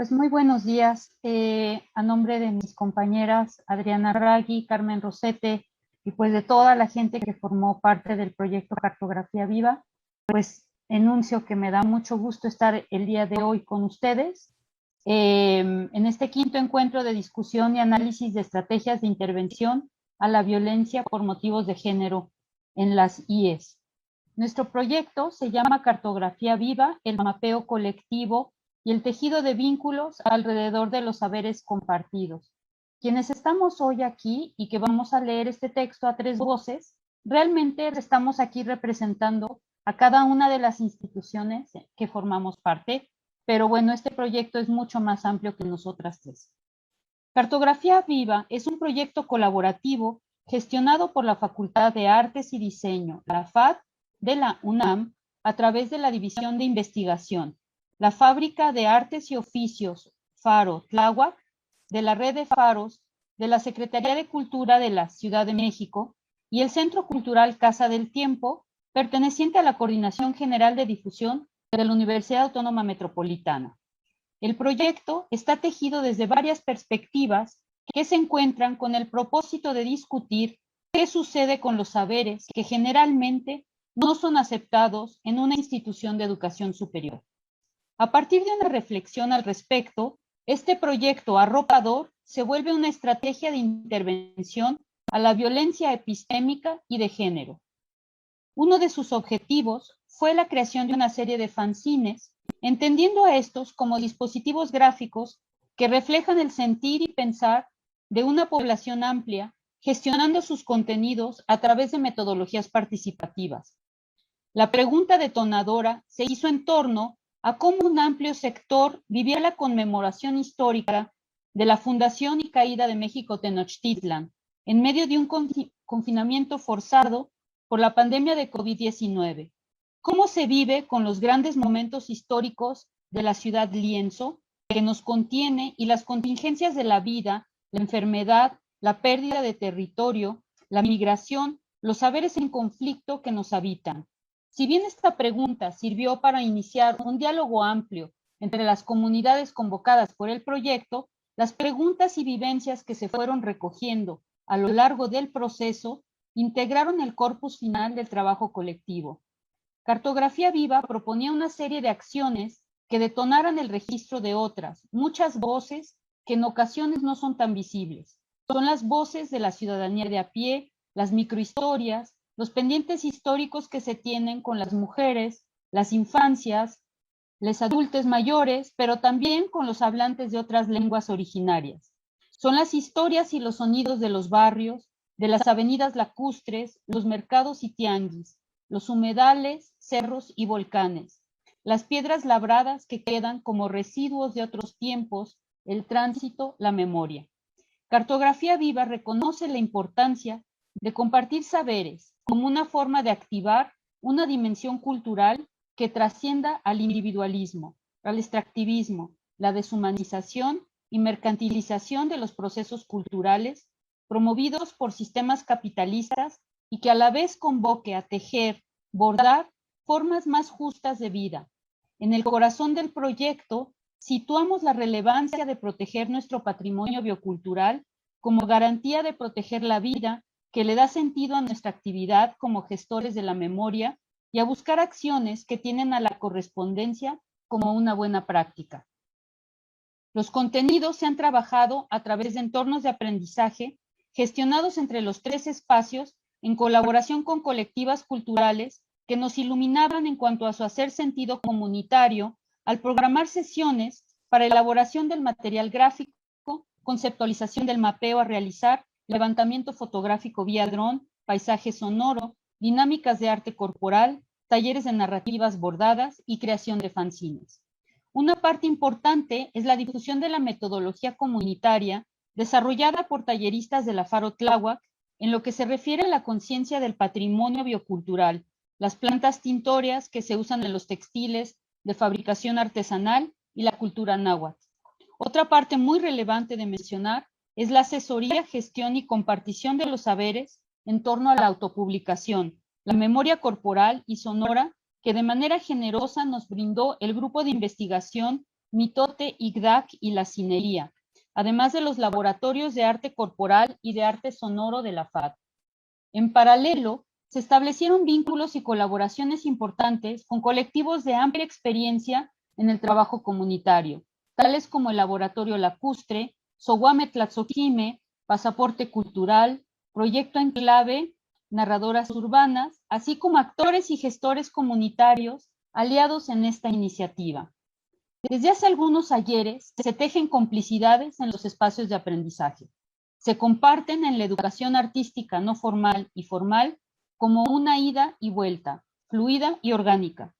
Pues muy buenos días. A nombre de mis compañeras Adriana Raggi, Carmen Rosete y pues de toda la gente que formó parte del proyecto Cartografía Viva, pues enuncio que me da mucho gusto estar el día de hoy con ustedes en este quinto encuentro de discusión y análisis de estrategias de intervención a la violencia por motivos de género en las IES. Nuestro proyecto se llama Cartografía Viva, el mapeo colectivo y el tejido de vínculos alrededor de los saberes compartidos. Quienes estamos hoy aquí y que vamos a leer este texto a tres voces, realmente estamos aquí representando a cada una de las instituciones que formamos parte, pero bueno, este proyecto es mucho más amplio que nosotras tres. Cartografía Viva es un proyecto colaborativo gestionado por la Facultad de Artes y Diseño, la FAD, de la UNAM, a través de la División de Investigación, la Fábrica de Artes y Oficios Faro Tláhuac, de la Red de Faros, de la Secretaría de Cultura de la Ciudad de México y el Centro Cultural Casa del Tiempo, perteneciente a la Coordinación General de Difusión de la Universidad Autónoma Metropolitana. El proyecto está tejido desde varias perspectivas que se encuentran con el propósito de discutir qué sucede con los saberes que generalmente no son aceptados en una institución de educación superior. A partir de una reflexión al respecto, este proyecto arropador se vuelve una estrategia de intervención a la violencia epistémica y de género. Uno de sus objetivos fue la creación de una serie de fanzines, entendiendo a estos como dispositivos gráficos que reflejan el sentir y pensar de una población amplia, gestionando sus contenidos a través de metodologías participativas. La pregunta detonadora se hizo en torno a cómo un amplio sector vivía la conmemoración histórica de la fundación y caída de México Tenochtitlan, en medio de un confinamiento forzado por la pandemia de COVID-19. ¿Cómo se vive con los grandes momentos históricos de la ciudad lienzo que nos contiene y las contingencias de la vida, la enfermedad, la pérdida de territorio, la migración, los saberes en conflicto que nos habitan? Si bien esta pregunta sirvió para iniciar un diálogo amplio entre las comunidades convocadas por el proyecto, las preguntas y vivencias que se fueron recogiendo a lo largo del proceso integraron el corpus final del trabajo colectivo. Cartografía Viva proponía una serie de acciones que detonaran el registro de otras, muchas voces que en ocasiones no son tan visibles. Son las voces de la ciudadanía de a pie, las microhistorias, los pendientes históricos que se tienen con las mujeres, las infancias, los adultos mayores, pero también con los hablantes de otras lenguas originarias. Son las historias y los sonidos de los barrios, de las avenidas lacustres, los mercados y tianguis, los humedales, cerros y volcanes, las piedras labradas que quedan como residuos de otros tiempos, el tránsito, la memoria. Cartografía Viva reconoce la importancia de compartir saberes como una forma de activar una dimensión cultural que trascienda al individualismo, al extractivismo, la deshumanización y mercantilización de los procesos culturales promovidos por sistemas capitalistas y que a la vez convoque a tejer, bordar formas más justas de vida. En el corazón del proyecto situamos la relevancia de proteger nuestro patrimonio biocultural como garantía de proteger la vida que le da sentido a nuestra actividad como gestores de la memoria y a buscar acciones que tienen a la correspondencia como una buena práctica. Los contenidos se han trabajado a través de entornos de aprendizaje gestionados entre los tres espacios en colaboración con colectivas culturales que nos iluminaban en cuanto a su hacer sentido comunitario al programar sesiones para elaboración del material gráfico, conceptualización del mapeo a realizar, levantamiento fotográfico vía dron, paisaje sonoro, dinámicas de arte corporal, talleres de narrativas bordadas y creación de fanzines. Una parte importante es la difusión de la metodología comunitaria desarrollada por talleristas de la Faro Tláhuac en lo que se refiere a la conciencia del patrimonio biocultural, las plantas tintorias que se usan en los textiles de fabricación artesanal y la cultura náhuatl. Otra parte muy relevante de mencionar es la asesoría, gestión y compartición de los saberes en torno a la autopublicación, la memoria corporal y sonora que de manera generosa nos brindó el grupo de investigación Mitote, Igdac y la Cinería, además de los laboratorios de arte corporal y de arte sonoro de la FAD. En paralelo, se establecieron vínculos y colaboraciones importantes con colectivos de amplia experiencia en el trabajo comunitario, tales como el Laboratorio Lacustre, Soguame Tlazoquime, Pasaporte Cultural, Proyecto Enclave, Narradoras Urbanas, así como actores y gestores comunitarios aliados en esta iniciativa. Desde hace algunos ayeres se tejen complicidades en los espacios de aprendizaje. Se comparten en la educación artística no formal y formal como una ida y vuelta, fluida y orgánica.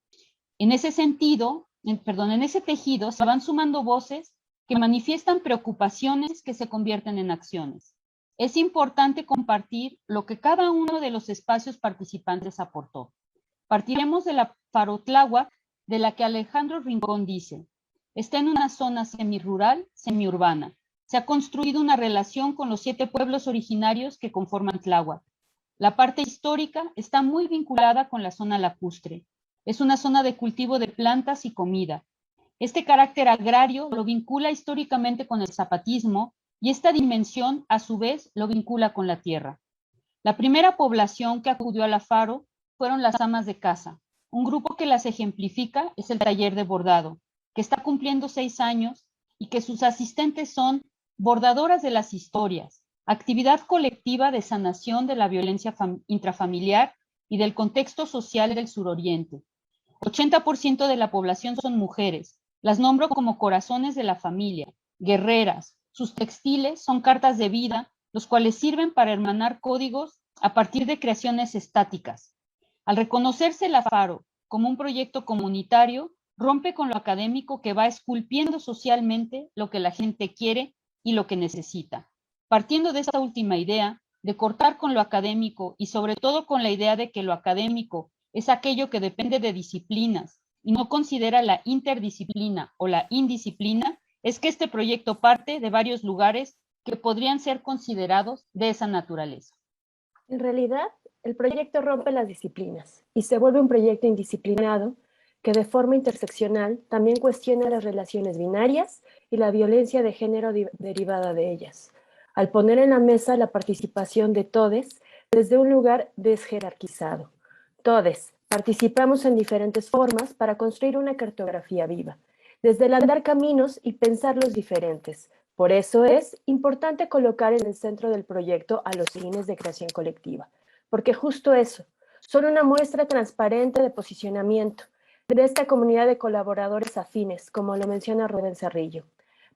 En ese sentido, en ese tejido se van sumando voces que manifiestan preocupaciones que se convierten en acciones. Es importante compartir lo que cada uno de los espacios participantes aportó. Partiremos de la Farotláhuac, de la que Alejandro Rincón dice: está en una zona semirural, semiurbana. Se ha construido una relación con los 7 pueblos originarios que conforman Tláhuac. La parte histórica está muy vinculada con la zona lacustre. Es una zona de cultivo de plantas y comida. Este carácter agrario lo vincula históricamente con el zapatismo y esta dimensión, a su vez, lo vincula con la tierra. La primera población que acudió a la Faro fueron las amas de casa. Un grupo que las ejemplifica es el taller de bordado, que está cumpliendo 6 años y que sus asistentes son bordadoras de las historias, actividad colectiva de sanación de la violencia intrafamiliar y del contexto social del suroriente. 80% de la población son mujeres. Las nombro como corazones de la familia, guerreras. Sus textiles son cartas de vida, los cuales sirven para hermanar códigos a partir de creaciones estáticas. Al reconocerse la Faro como un proyecto comunitario, rompe con lo académico que va esculpiendo socialmente lo que la gente quiere y lo que necesita. Partiendo de esta última idea, de cortar con lo académico y sobre todo con la idea de que lo académico es aquello que depende de disciplinas y no considera la interdisciplina o la indisciplina, es que este proyecto parte de varios lugares que podrían ser considerados de esa naturaleza. En realidad, el proyecto rompe las disciplinas y se vuelve un proyecto indisciplinado que de forma interseccional también cuestiona las relaciones binarias y la violencia de género derivada de ellas, al poner en la mesa la participación de todes desde un lugar desjerarquizado. Todes participamos en diferentes formas para construir una cartografía viva, desde el andar caminos y pensar los diferentes. Por eso es importante colocar en el centro del proyecto a los fines de creación colectiva, porque justo eso, son una muestra transparente de posicionamiento de esta comunidad de colaboradores afines, como lo menciona Rubén Cerrillo.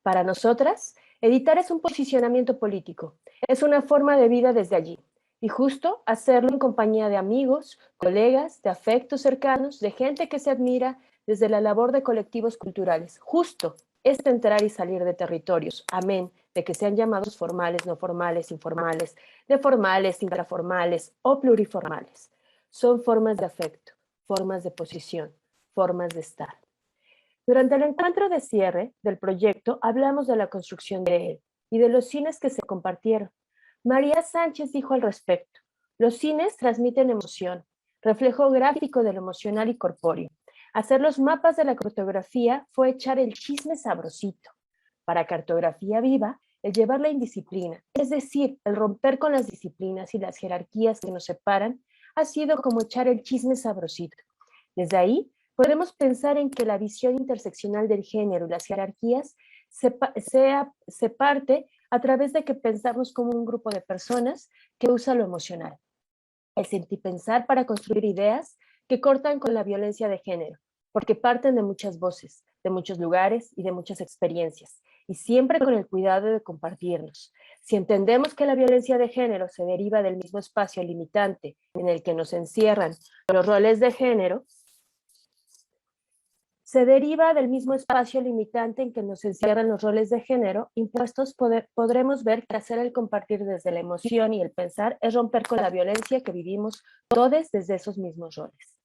Para nosotras, editar es un posicionamiento político, es una forma de vida desde allí, y justo hacerlo en compañía de amigos, colegas, de afectos cercanos, de gente que se admira desde la labor de colectivos culturales. Justo es entrar y salir de territorios, amén, de que sean llamados formales, no formales, informales, de formales, intraformales o pluriformales. Son formas de afecto, formas de posición, formas de estar. Durante el encuentro de cierre del proyecto hablamos de la construcción de él y de los cines que se compartieron. María Sánchez dijo al respecto: los cines transmiten emoción, reflejo gráfico de lo emocional y corpóreo. Hacer los mapas de la cartografía fue echar el chisme sabrosito. Para cartografía viva, el llevar la indisciplina, es decir, el romper con las disciplinas y las jerarquías que nos separan, ha sido como echar el chisme sabrosito. Desde ahí, podemos pensar en que la visión interseccional del género y las jerarquías se parte a través de que pensamos como un grupo de personas que usa lo emocional, el sentipensar para construir ideas que cortan con la violencia de género, porque parten de muchas voces, de muchos lugares y de muchas experiencias, y siempre con el cuidado de compartirnos. Si entendemos que la violencia de género se deriva del mismo espacio limitante en el que nos encierran los roles de género, se deriva del mismo espacio limitante en que nos encierran los roles de género impuestos, podremos ver que hacer el compartir desde la emoción y el pensar es romper con la violencia que vivimos todos desde esos mismos roles.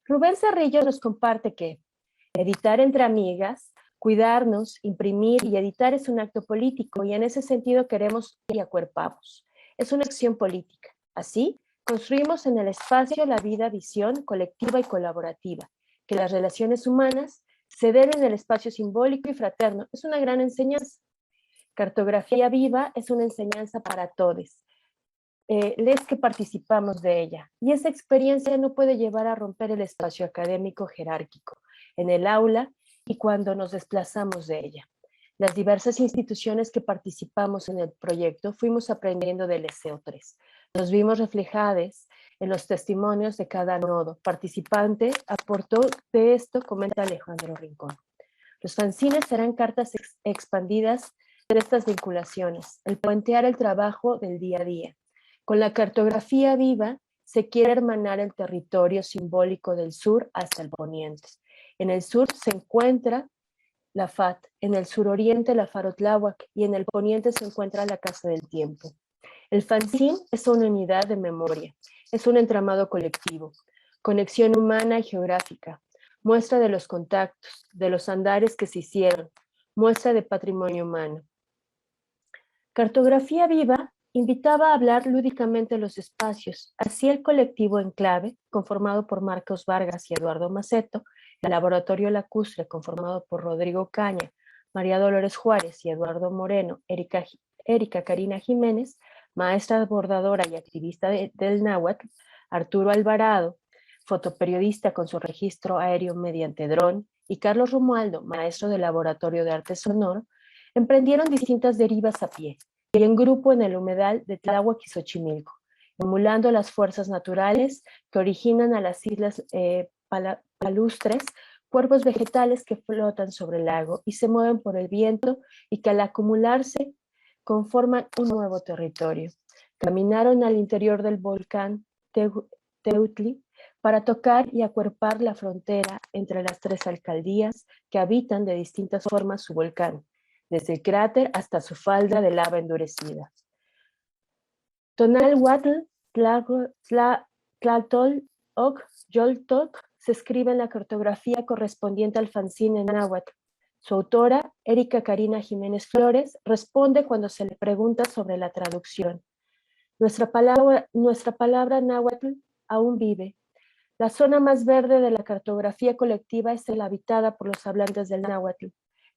Rubén Cerrillo nos comparte que editar entre amigas, cuidarnos, imprimir y editar es un acto político y en ese sentido queremos y acuerpamos. Es una acción política. Así, construimos en el espacio la vida, visión colectiva y colaborativa, que las relaciones humanas Ceder en el espacio simbólico y fraterno es una gran enseñanza. Cartografía viva es una enseñanza para todos, les que participamos de ella. Y esa experiencia no puede llevar a romper el espacio académico jerárquico en el aula y cuando nos desplazamos de ella. Las diversas instituciones que participamos en el proyecto fuimos aprendiendo del SO3. Nos vimos reflejadas en los testimonios de cada nodo. Participante aportó de esto, comenta Alejandro Rincón. Los fanzines serán cartas expandidas de estas vinculaciones, el puentear el trabajo del día a día. Con la cartografía viva se quiere hermanar el territorio simbólico del sur hasta el poniente. En el sur se encuentra la FAT, en el suroriente la Faro Tláhuac y en el poniente se encuentra la Casa del Tiempo. El fanzine es una unidad de memoria, es un entramado colectivo, conexión humana y geográfica, muestra de los contactos, de los andares que se hicieron, muestra de patrimonio humano. Cartografía viva invitaba a hablar lúdicamente los espacios, así el colectivo Enclave, conformado por Marcos Vargas y Eduardo Maceto, el laboratorio Lacustre, conformado por Rodrigo Caña, María Dolores Juárez y Eduardo Moreno, Erika Karina Jiménez, maestra bordadora y activista del náhuatl, Arturo Alvarado, fotoperiodista con su registro aéreo mediante dron, y Carlos Romualdo, maestro del laboratorio de arte sonoro, emprendieron distintas derivas a pie y en grupo en el humedal de Tláhuac y Xochimilco, emulando las fuerzas naturales que originan a las islas palustres, cuerpos vegetales que flotan sobre el lago y se mueven por el viento y que al acumularse conforman un nuevo territorio. Caminaron al interior del volcán Teutli para tocar y acuerpar la frontera entre las 3 alcaldías que habitan de distintas formas su volcán, desde el cráter hasta su falda de lava endurecida. Tonalhuatl, Tlaltol, Oc, Yoltoc, se escribe en la cartografía correspondiente al fanzine en náhuatl. Su autora, Erika Karina Jiménez Flores, responde cuando se le pregunta sobre la traducción. Nuestra palabra náhuatl aún vive. La zona más verde de la cartografía colectiva es la habitada por los hablantes del náhuatl.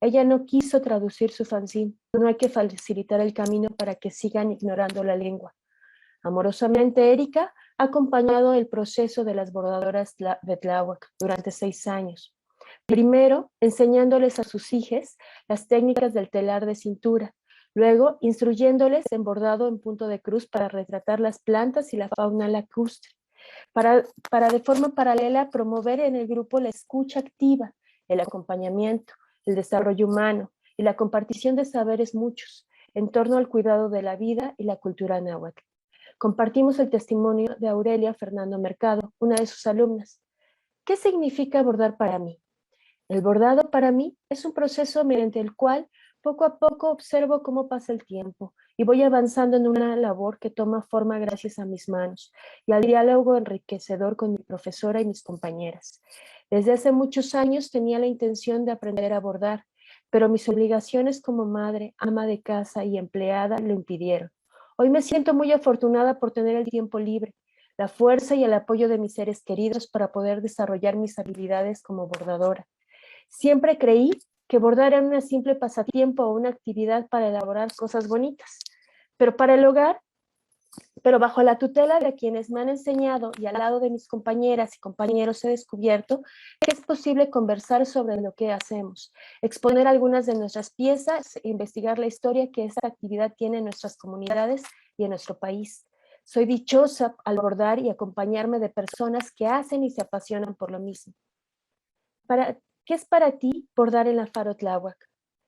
Ella no quiso traducir su fanzine, no hay que facilitar el camino para que sigan ignorando la lengua. Amorosamente, Erika ha acompañado el proceso de las bordadoras de Tláhuac durante 6 años. Primero, enseñándoles a sus hijas las técnicas del telar de cintura, luego instruyéndoles en bordado en punto de cruz para retratar las plantas y la fauna lacustre, para de forma paralela promover en el grupo la escucha activa, el acompañamiento, el desarrollo humano y la compartición de saberes muchos en torno al cuidado de la vida y la cultura náhuatl. Compartimos el testimonio de Aurelia Fernando Mercado, una de sus alumnas. ¿Qué significa bordar para mí? El bordado para mí es un proceso mediante el cual poco a poco observo cómo pasa el tiempo y voy avanzando en una labor que toma forma gracias a mis manos y al diálogo enriquecedor con mi profesora y mis compañeras. Desde hace muchos años tenía la intención de aprender a bordar, pero mis obligaciones como madre, ama de casa y empleada lo impidieron. Hoy me siento muy afortunada por tener el tiempo libre, la fuerza y el apoyo de mis seres queridos para poder desarrollar mis habilidades como bordadora. Siempre creí que bordar era un simple pasatiempo o una actividad para elaborar cosas bonitas, pero para el hogar, pero bajo la tutela de quienes me han enseñado y al lado de mis compañeras y compañeros he descubierto que es posible conversar sobre lo que hacemos, exponer algunas de nuestras piezas e investigar la historia que esta actividad tiene en nuestras comunidades y en nuestro país. Soy dichosa al bordar y acompañarme de personas que hacen y se apasionan por lo mismo. ¿Qué es para ti bordar en la Faro Tláhuac?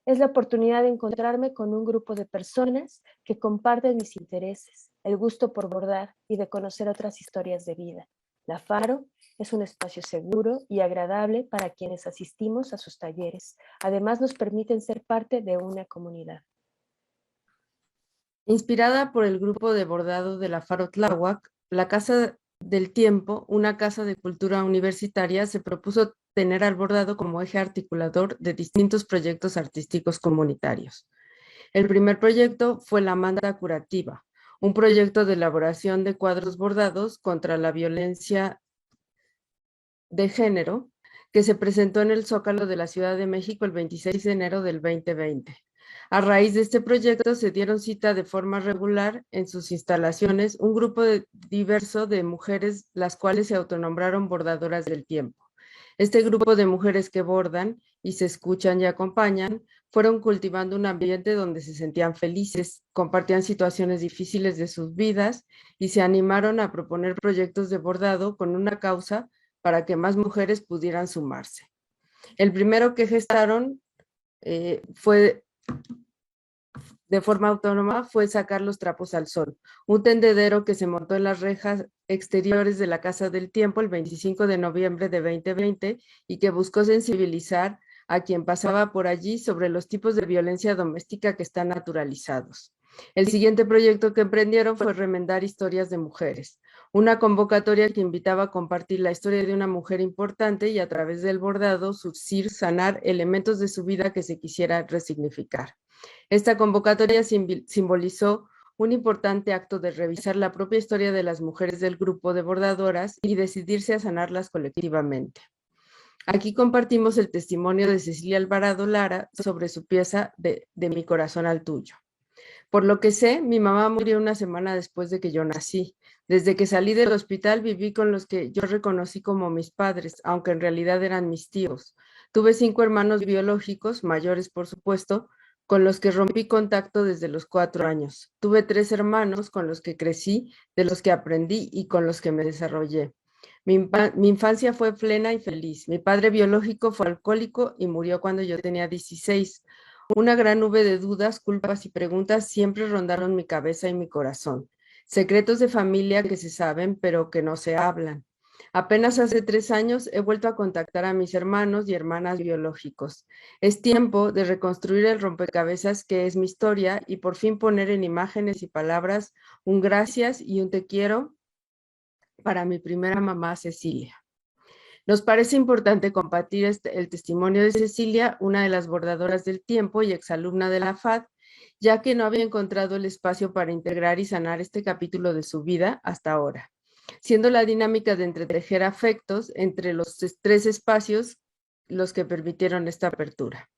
Es la oportunidad de encontrarme con un grupo de personas que comparten mis intereses, el gusto por bordar y de conocer otras historias de vida. La Faro es un espacio seguro y agradable para quienes asistimos a sus talleres. Además, nos permiten ser parte de una comunidad. Inspirada por el grupo de bordado de la Faro Tláhuac, la Casa del Tiempo, una casa de cultura universitaria, se propuso tener al bordado como eje articulador de distintos proyectos artísticos comunitarios. El primer proyecto fue la Manta Curativa, un proyecto de elaboración de cuadros bordados contra la violencia de género que se presentó en el Zócalo de la Ciudad de México el 26 de enero del 2020. A raíz de este proyecto se dieron cita de forma regular en sus instalaciones un grupo diverso de mujeres, las cuales se autonombraron bordadoras del tiempo. Este grupo de mujeres que bordan y se escuchan y acompañan fueron cultivando un ambiente donde se sentían felices, compartían situaciones difíciles de sus vidas y se animaron a proponer proyectos de bordado con una causa para que más mujeres pudieran sumarse. El primero que gestaron fue de forma autónoma fue sacar los trapos al sol, un tendedero que se montó en las rejas exteriores de la Casa del Tiempo el 25 de noviembre de 2020 y que buscó sensibilizar a quien pasaba por allí sobre los tipos de violencia doméstica que están naturalizados. El siguiente proyecto que emprendieron fue Remendar Historias de Mujeres, una convocatoria que invitaba a compartir la historia de una mujer importante y a través del bordado surcir, sanar elementos de su vida que se quisiera resignificar. Esta convocatoria simbolizó un importante acto de revisar la propia historia de las mujeres del grupo de bordadoras y decidirse a sanarlas colectivamente. Aquí compartimos el testimonio de Cecilia Alvarado Lara sobre su pieza de Mi corazón al tuyo. Por lo que sé, mi mamá murió una semana después de que yo nací. Desde que salí del hospital viví con los que yo reconocí como mis padres, aunque en realidad eran mis tíos. Tuve 5 hermanos biológicos, mayores por supuesto, con los que rompí contacto desde los 4 años. Tuve 3 hermanos con los que crecí, de los que aprendí y con los que me desarrollé. Mi infancia fue plena y feliz. Mi padre biológico fue alcohólico y murió cuando yo tenía 16. Una gran nube de dudas, culpas y preguntas siempre rondaron mi cabeza y mi corazón. Secretos de familia que se saben, pero que no se hablan. Apenas hace 3 años he vuelto a contactar a mis hermanos y hermanas biológicos. Es tiempo de reconstruir el rompecabezas que es mi historia y por fin poner en imágenes y palabras un gracias y un te quiero para mi primera mamá, Cecilia. Nos parece importante compartir el testimonio de Cecilia, una de las bordadoras del tiempo y exalumna de la FAD, ya que no había encontrado el espacio para integrar y sanar este capítulo de su vida hasta ahora, siendo la dinámica de entretejer afectos entre los 3 espacios los que permitieron esta apertura.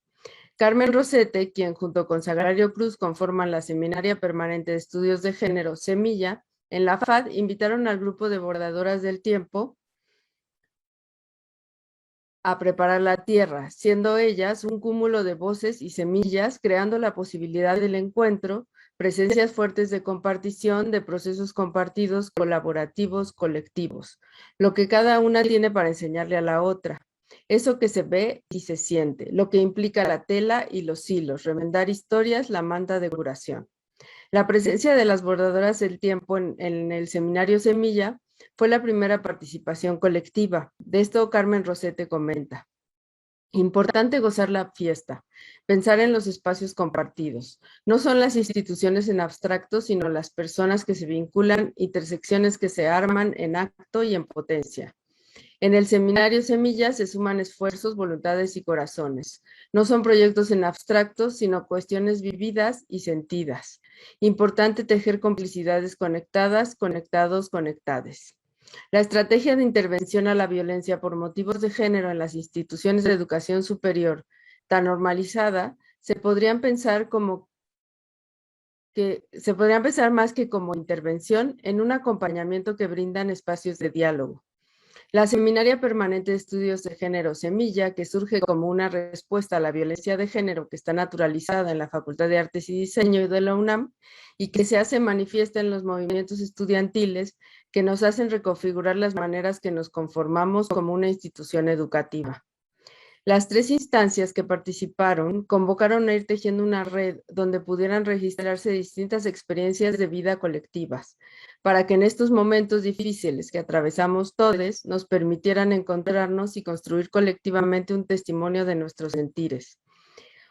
Carmen Rosete, quien junto con Sagrario Cruz conforman la Seminaria Permanente de Estudios de Género, Semilla, en la FAD invitaron al grupo de bordadoras del tiempo a preparar la tierra, siendo ellas un cúmulo de voces y semillas, creando la posibilidad del encuentro, presencias fuertes de compartición, de procesos compartidos, colaborativos, colectivos, lo que cada una tiene para enseñarle a la otra. Eso que se ve y se siente, lo que implica la tela y los hilos, remendar historias, la manta de curación. La presencia de las bordadoras del tiempo en el seminario Semilla fue la primera participación colectiva. De esto Carmen Rosete comenta. Importante gozar la fiesta, pensar en los espacios compartidos. No son las instituciones en abstracto, sino las personas que se vinculan, intersecciones que se arman en acto y en potencia. En el seminario Semillas se suman esfuerzos, voluntades y corazones. No son proyectos en abstracto, sino cuestiones vividas y sentidas. Importante tejer complicidades conectadas, conectados, conectades. La estrategia de intervención a la violencia por motivos de género en las instituciones de educación superior, tan normalizada, se podrían pensar más que como intervención en un acompañamiento que brindan espacios de diálogo. La Seminaria Permanente de Estudios de Género Semilla, que surge como una respuesta a la violencia de género que está naturalizada en la Facultad de Artes y Diseño de la UNAM y que se hace manifiesta en los movimientos estudiantiles que nos hacen reconfigurar las maneras que nos conformamos como una institución educativa. Las 3 instancias que participaron convocaron a ir tejiendo una red donde pudieran registrarse distintas experiencias de vida colectivas, para que en estos momentos difíciles que atravesamos todos nos permitieran encontrarnos y construir colectivamente un testimonio de nuestros sentires.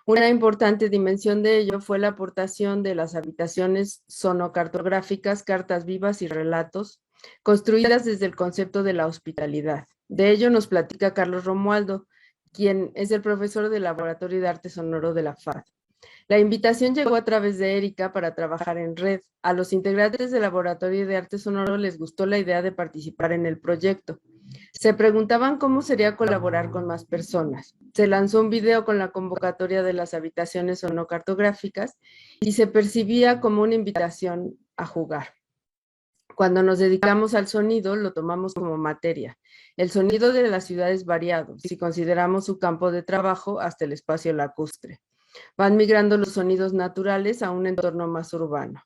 Una importante dimensión de ello fue la aportación de las habitaciones sonocartográficas, cartas vivas y relatos, construidas desde el concepto de la hospitalidad. De ello nos platica Carlos Romualdo, quien es el profesor del Laboratorio de Arte Sonoro de la FAD. La invitación llegó a través de Erika para trabajar en red. A los integrantes del Laboratorio de Arte Sonoro les gustó la idea de participar en el proyecto. Se preguntaban cómo sería colaborar con más personas. Se lanzó un video con la convocatoria de las habitaciones sonocartográficas y se percibía como una invitación a jugar. Cuando nos dedicamos al sonido, lo tomamos como materia. El sonido de la ciudad es variado, si consideramos su campo de trabajo hasta el espacio lacustre. Van migrando los sonidos naturales a un entorno más urbano.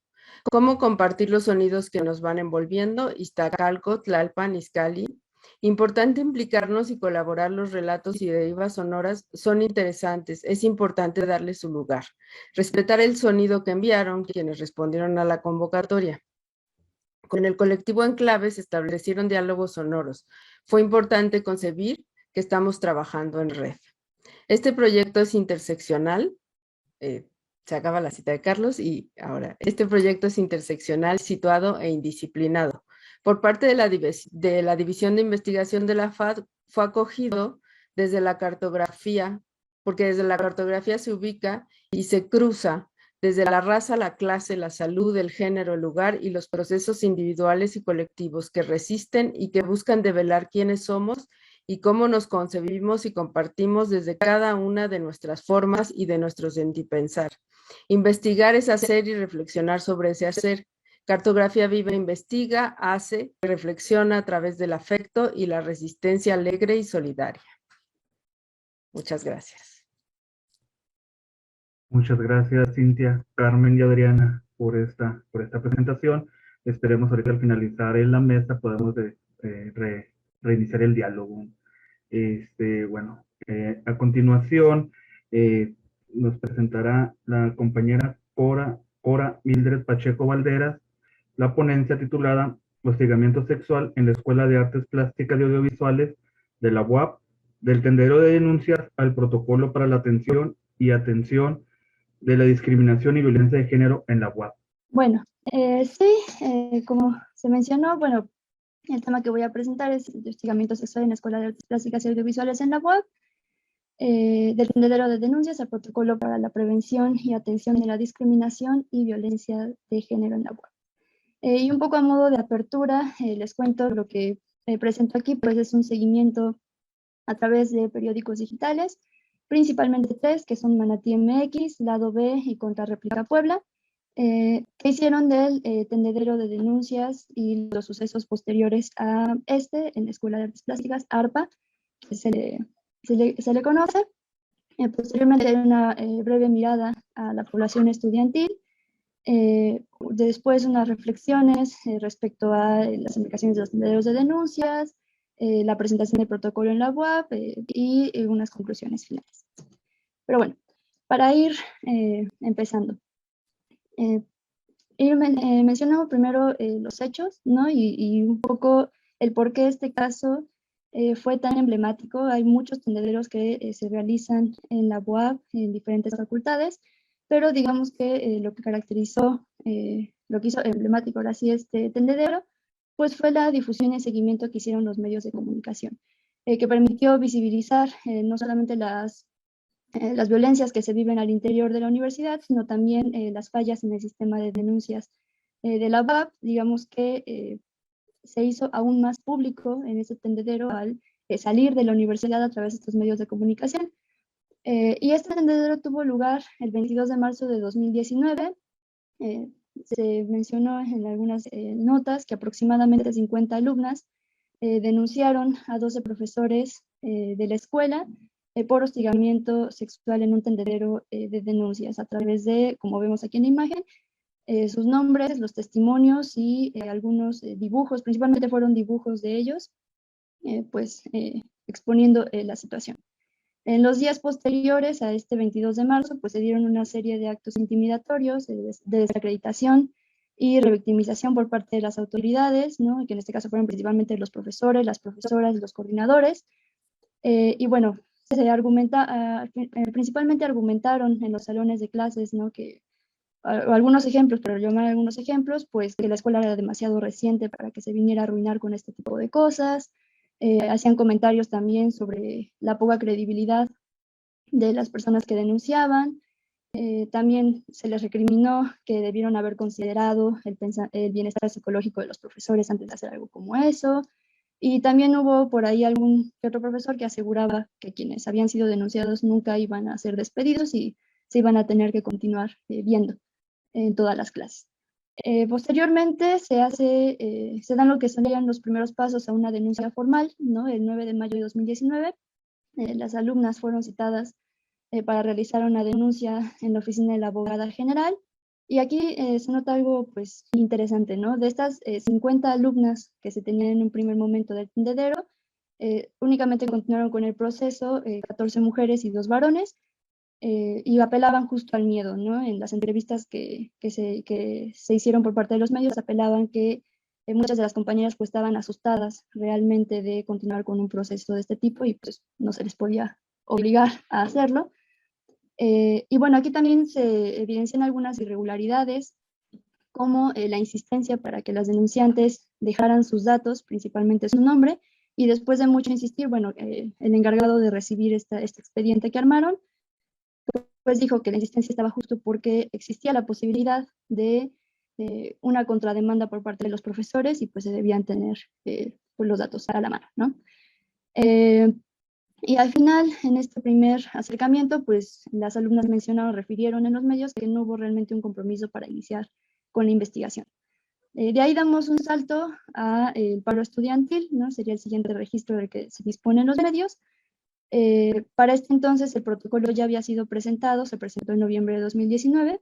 ¿Cómo compartir los sonidos que nos van envolviendo? Iztacalco, Tlalpan, Izcalli. Importante implicarnos y colaborar. Los relatos y derivas sonoras son interesantes. Es importante darle su lugar. Respetar el sonido que enviaron quienes respondieron a la convocatoria. Con el colectivo Enclave se establecieron diálogos sonoros. Fue importante concebir que estamos trabajando en red. Este proyecto es interseccional. Se acaba la cita de Carlos y ahora, este proyecto es interseccional, situado e indisciplinado. Por parte de la División de Investigación de la FAD fue acogido desde la cartografía, porque desde la cartografía se ubica y se cruza desde la raza, la clase, la salud, el género, el lugar y los procesos individuales y colectivos que resisten y que buscan develar quiénes somos y cómo nos concebimos y compartimos desde cada una de nuestras formas y de nuestro sentipensar. Investigar es hacer y reflexionar sobre ese hacer. Cartografía Viva investiga, hace, reflexiona a través del afecto y la resistencia alegre y solidaria. Muchas gracias. Muchas gracias, Cintia, Carmen y Adriana, por esta presentación. Esperemos ahorita al finalizar en la mesa podamos reiniciar el diálogo. Bueno, a continuación nos presentará la compañera Cora Mildred Pacheco Valderas la ponencia titulada Hostigamiento sexual en la Escuela de Artes Plásticas y Audiovisuales de la UAP, del tendero de denuncias al protocolo para la atención de la discriminación y violencia de género en la UAP. Bueno, sí, como se mencionó, bueno, el tema que voy a presentar es el hostigamiento sexual en la Escuela de Artes Plásticas y Audiovisuales en la UAP, del tendedero de denuncias al protocolo para la prevención y atención de la discriminación y violencia de género en la UAP. Y un poco a modo de apertura, les cuento lo que presento aquí, pues es un seguimiento a través de periódicos digitales, principalmente 3, que son Manatí MX, Lado B y Contrarréplica Puebla, que hicieron del tendedero de denuncias y los sucesos posteriores a en la Escuela de Artes Plásticas, ARPA, que se le conoce. Posteriormente hay una breve mirada a la población estudiantil, después unas reflexiones respecto a las implicaciones de los tendederos de denuncias, la presentación del protocolo en la UAP y unas conclusiones finales. Pero bueno, para ir empezando. Mencionamos primero los hechos, ¿no? Y un poco el por qué este caso fue tan emblemático. Hay muchos tendederos que se realizan en la UAP, en diferentes facultades, pero digamos que lo que caracterizó, lo que hizo emblemático ahora sí este tendedero, pues fue la difusión y el seguimiento que hicieron los medios de comunicación, que permitió visibilizar no solamente las violencias que se viven al interior de la universidad, sino también las fallas en el sistema de denuncias de la UAP. Digamos que se hizo aún más público en ese tendedero al salir de la universidad a través de estos medios de comunicación. Y este tendedero tuvo lugar el 22 de marzo de 2019. Se mencionó en algunas notas que aproximadamente 50 alumnas denunciaron a 12 profesores de la escuela por hostigamiento sexual en un tendedero de denuncias a través de, como vemos aquí en la imagen, sus nombres, los testimonios y algunos dibujos, principalmente fueron dibujos de ellos, exponiendo la situación. En los días posteriores a este 22 de marzo, pues se dieron una serie de actos intimidatorios, de desacreditación y revictimización por parte de las autoridades, ¿no? Que en este caso fueron principalmente los profesores, las profesoras, los coordinadores. Y bueno, se argumenta, principalmente argumentaron en los salones de clases, ¿no? Que algunos ejemplos, pero yo me algunos ejemplos, pues que la escuela era demasiado reciente para que se viniera a arruinar con este tipo de cosas. Hacían comentarios también sobre la poca credibilidad de las personas que denunciaban. También se les recriminó que debieron haber considerado el bienestar psicológico de los profesores antes de hacer algo como eso. Y también hubo por ahí algún que otro profesor que aseguraba que quienes habían sido denunciados nunca iban a ser despedidos y se iban a tener que continuar viendo en todas las clases. Posteriormente se dan lo que serían los primeros pasos a una denuncia formal, ¿no? El 9 de mayo de 2019, las alumnas fueron citadas para realizar una denuncia en la oficina de la abogada general. Y aquí se nota algo pues interesante, ¿no? De estas 50 alumnas que se tenían en un primer momento del tendedero, únicamente continuaron con el proceso 14 mujeres y 2 varones, y apelaban justo al miedo, ¿no? En las entrevistas que se hicieron por parte de los medios, apelaban que muchas de las compañeras pues estaban asustadas realmente de continuar con un proceso de este tipo y pues no se les podía obligar a hacerlo. Y bueno, aquí también se evidencian algunas irregularidades, como la insistencia para que las denunciantes dejaran sus datos, principalmente su nombre, y después de mucho insistir, bueno, el encargado de recibir este expediente que armaron, pues dijo que la insistencia estaba justo porque existía la posibilidad de una contrademanda por parte de los profesores y pues se debían tener pues los datos a la mano, ¿no? Y al final, en este primer acercamiento, pues las alumnas mencionaron, refirieron en los medios que no hubo realmente un compromiso para iniciar con la investigación. De ahí damos un salto al paro estudiantil, ¿no? Sería el siguiente registro del que se disponen los medios. Para este entonces el protocolo ya había sido presentado, se presentó en noviembre de 2019.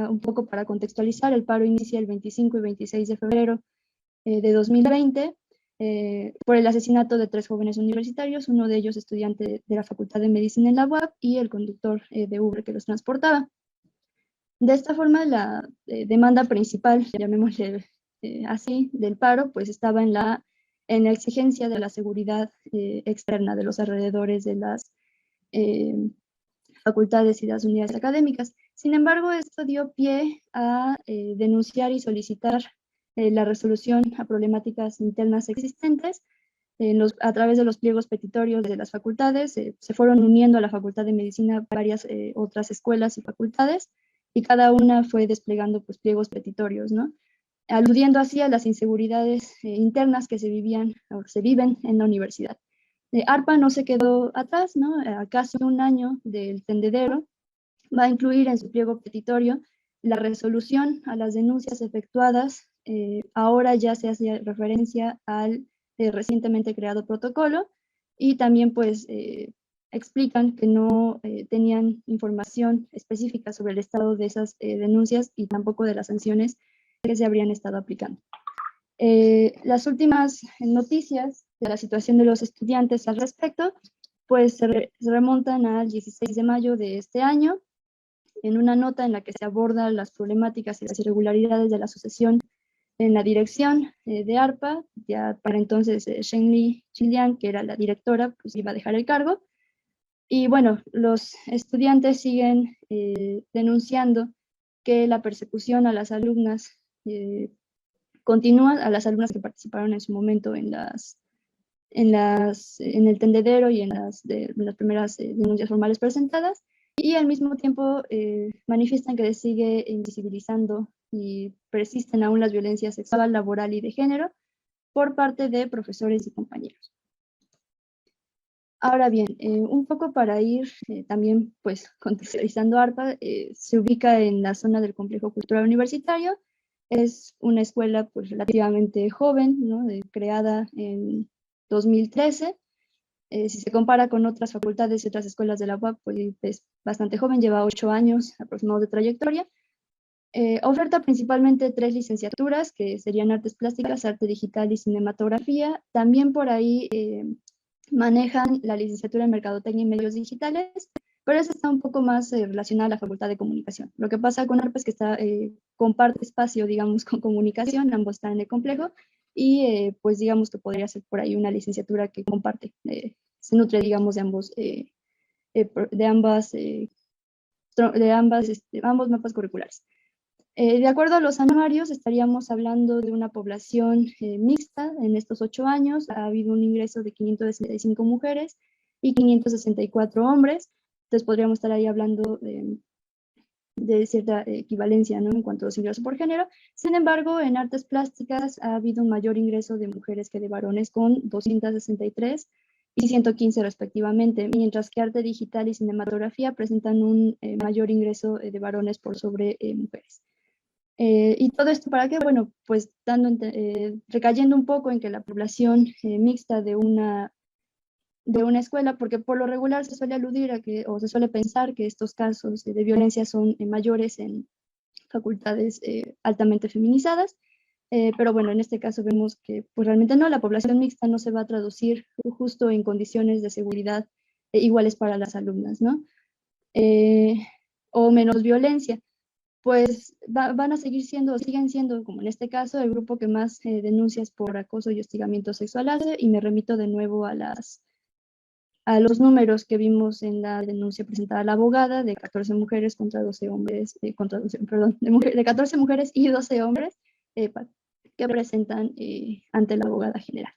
Un poco para contextualizar, el paro inicia el 25 y 26 de febrero de 2020 por el asesinato de 3 jóvenes universitarios, uno de ellos estudiante de la Facultad de Medicina en la UAP y el conductor de Uber que los transportaba. De esta forma, la demanda principal, llamémosle así, del paro, pues estaba en la exigencia de la seguridad externa de los alrededores de las facultades y las unidades académicas. Sin embargo, esto dio pie a denunciar y solicitar la resolución a problemáticas internas existentes. A través de los pliegos petitorios de las facultades, se fueron uniendo a la Facultad de Medicina varias otras escuelas y facultades, y cada una fue desplegando pues, pliegos petitorios, ¿no? Aludiendo así a las inseguridades internas que se vivían o se viven en la universidad. ARPA no se quedó atrás, ¿no? A casi un año del tendedero, va a incluir en su pliego petitorio la resolución a las denuncias efectuadas. Ahora ya se hace referencia al recientemente creado protocolo, y también pues explican que no tenían información específica sobre el estado de esas denuncias y tampoco de las sanciones que se habrían estado aplicando. Las últimas noticias de la situación de los estudiantes al respecto, pues se remontan al 16 de mayo de este año, en una nota en la que se abordan las problemáticas y las irregularidades de la sucesión en la dirección de ARPA. Ya para entonces Shenli Chilian, que era la directora, pues iba a dejar el cargo. Y bueno, los estudiantes siguen denunciando que la persecución a las alumnas continúa, a las alumnas que participaron en su momento en el tendedero y en las primeras denuncias formales presentadas, y al mismo tiempo manifiestan que se sigue invisibilizando y persisten aún las violencias sexual, laboral y de género por parte de profesores y compañeros. Ahora bien, un poco para ir también pues contextualizando ARPA, se ubica en la zona del Complejo Cultural Universitario. Es una escuela pues relativamente joven, ¿no? Creada en 2013. Si se compara con otras facultades y otras escuelas de la UAP, pues es bastante joven, lleva 8 años aproximados de trayectoria. Oferta principalmente 3 licenciaturas, que serían Artes Plásticas, Arte Digital y Cinematografía. También por ahí manejan la licenciatura en Mercadotecnia y Medios Digitales, pero esa está un poco más relacionada a la Facultad de Comunicación. Lo que pasa con ARPA es que comparte espacio, digamos, con Comunicación, ambos están en el complejo, y pues digamos que podría ser por ahí una licenciatura que comparte, se nutre, digamos, de ambos mapas curriculares. De acuerdo a los anuarios, estaríamos hablando de una población mixta en estos 8 años. Ha habido un ingreso de 565 mujeres y 564 hombres. Entonces podríamos estar ahí hablando de cierta equivalencia, ¿no? En cuanto a los ingresos por género. Sin embargo, en artes plásticas ha habido un mayor ingreso de mujeres que de varones, con 263 y 115 respectivamente, mientras que arte digital y cinematografía presentan un mayor ingreso de varones por sobre mujeres. Y todo esto para qué, bueno, pues recayendo un poco en que la población mixta de una escuela, porque por lo regular se suele aludir a que, o se suele pensar que estos casos de violencia son mayores en facultades altamente feminizadas, pero bueno, en este caso vemos que pues realmente no, la población mixta no se va a traducir justo en condiciones de seguridad iguales para las alumnas, ¿no? O menos violencia. Pues van a siguen siendo, como en este caso, el grupo que más denuncias por acoso y hostigamiento sexual hace, y me remito de nuevo a los números que vimos en la denuncia presentada a la abogada, de 14 mujeres contra 12 hombres, de 14 mujeres y 12 hombres que presentan ante la abogada general.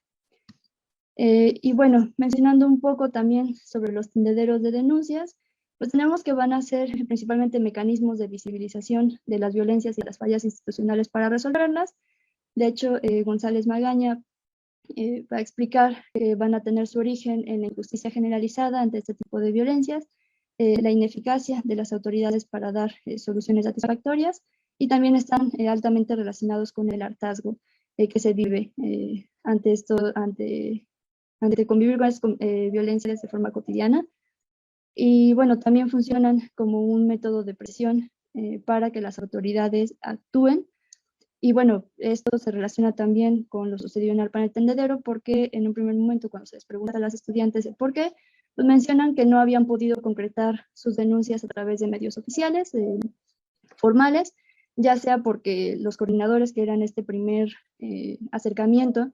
Y bueno, mencionando un poco también sobre los tendederos de denuncias, pues tenemos que van a ser principalmente mecanismos de visibilización de las violencias y las fallas institucionales para resolverlas. De hecho, González Magaña va a explicar que van a tener su origen en la injusticia generalizada ante este tipo de violencias, la ineficacia de las autoridades para dar soluciones satisfactorias, y también están altamente relacionados con el hartazgo que se vive ante convivir con estas violencias de forma cotidiana. Y bueno, también funcionan como un método de presión para que las autoridades actúen. Y bueno, esto se relaciona también con lo sucedido en Arpa en el Tendedero, porque en un primer momento, cuando se les pregunta a las estudiantes el por qué, pues mencionan que no habían podido concretar sus denuncias a través de medios oficiales, formales, ya sea porque los coordinadores, que eran este primer acercamiento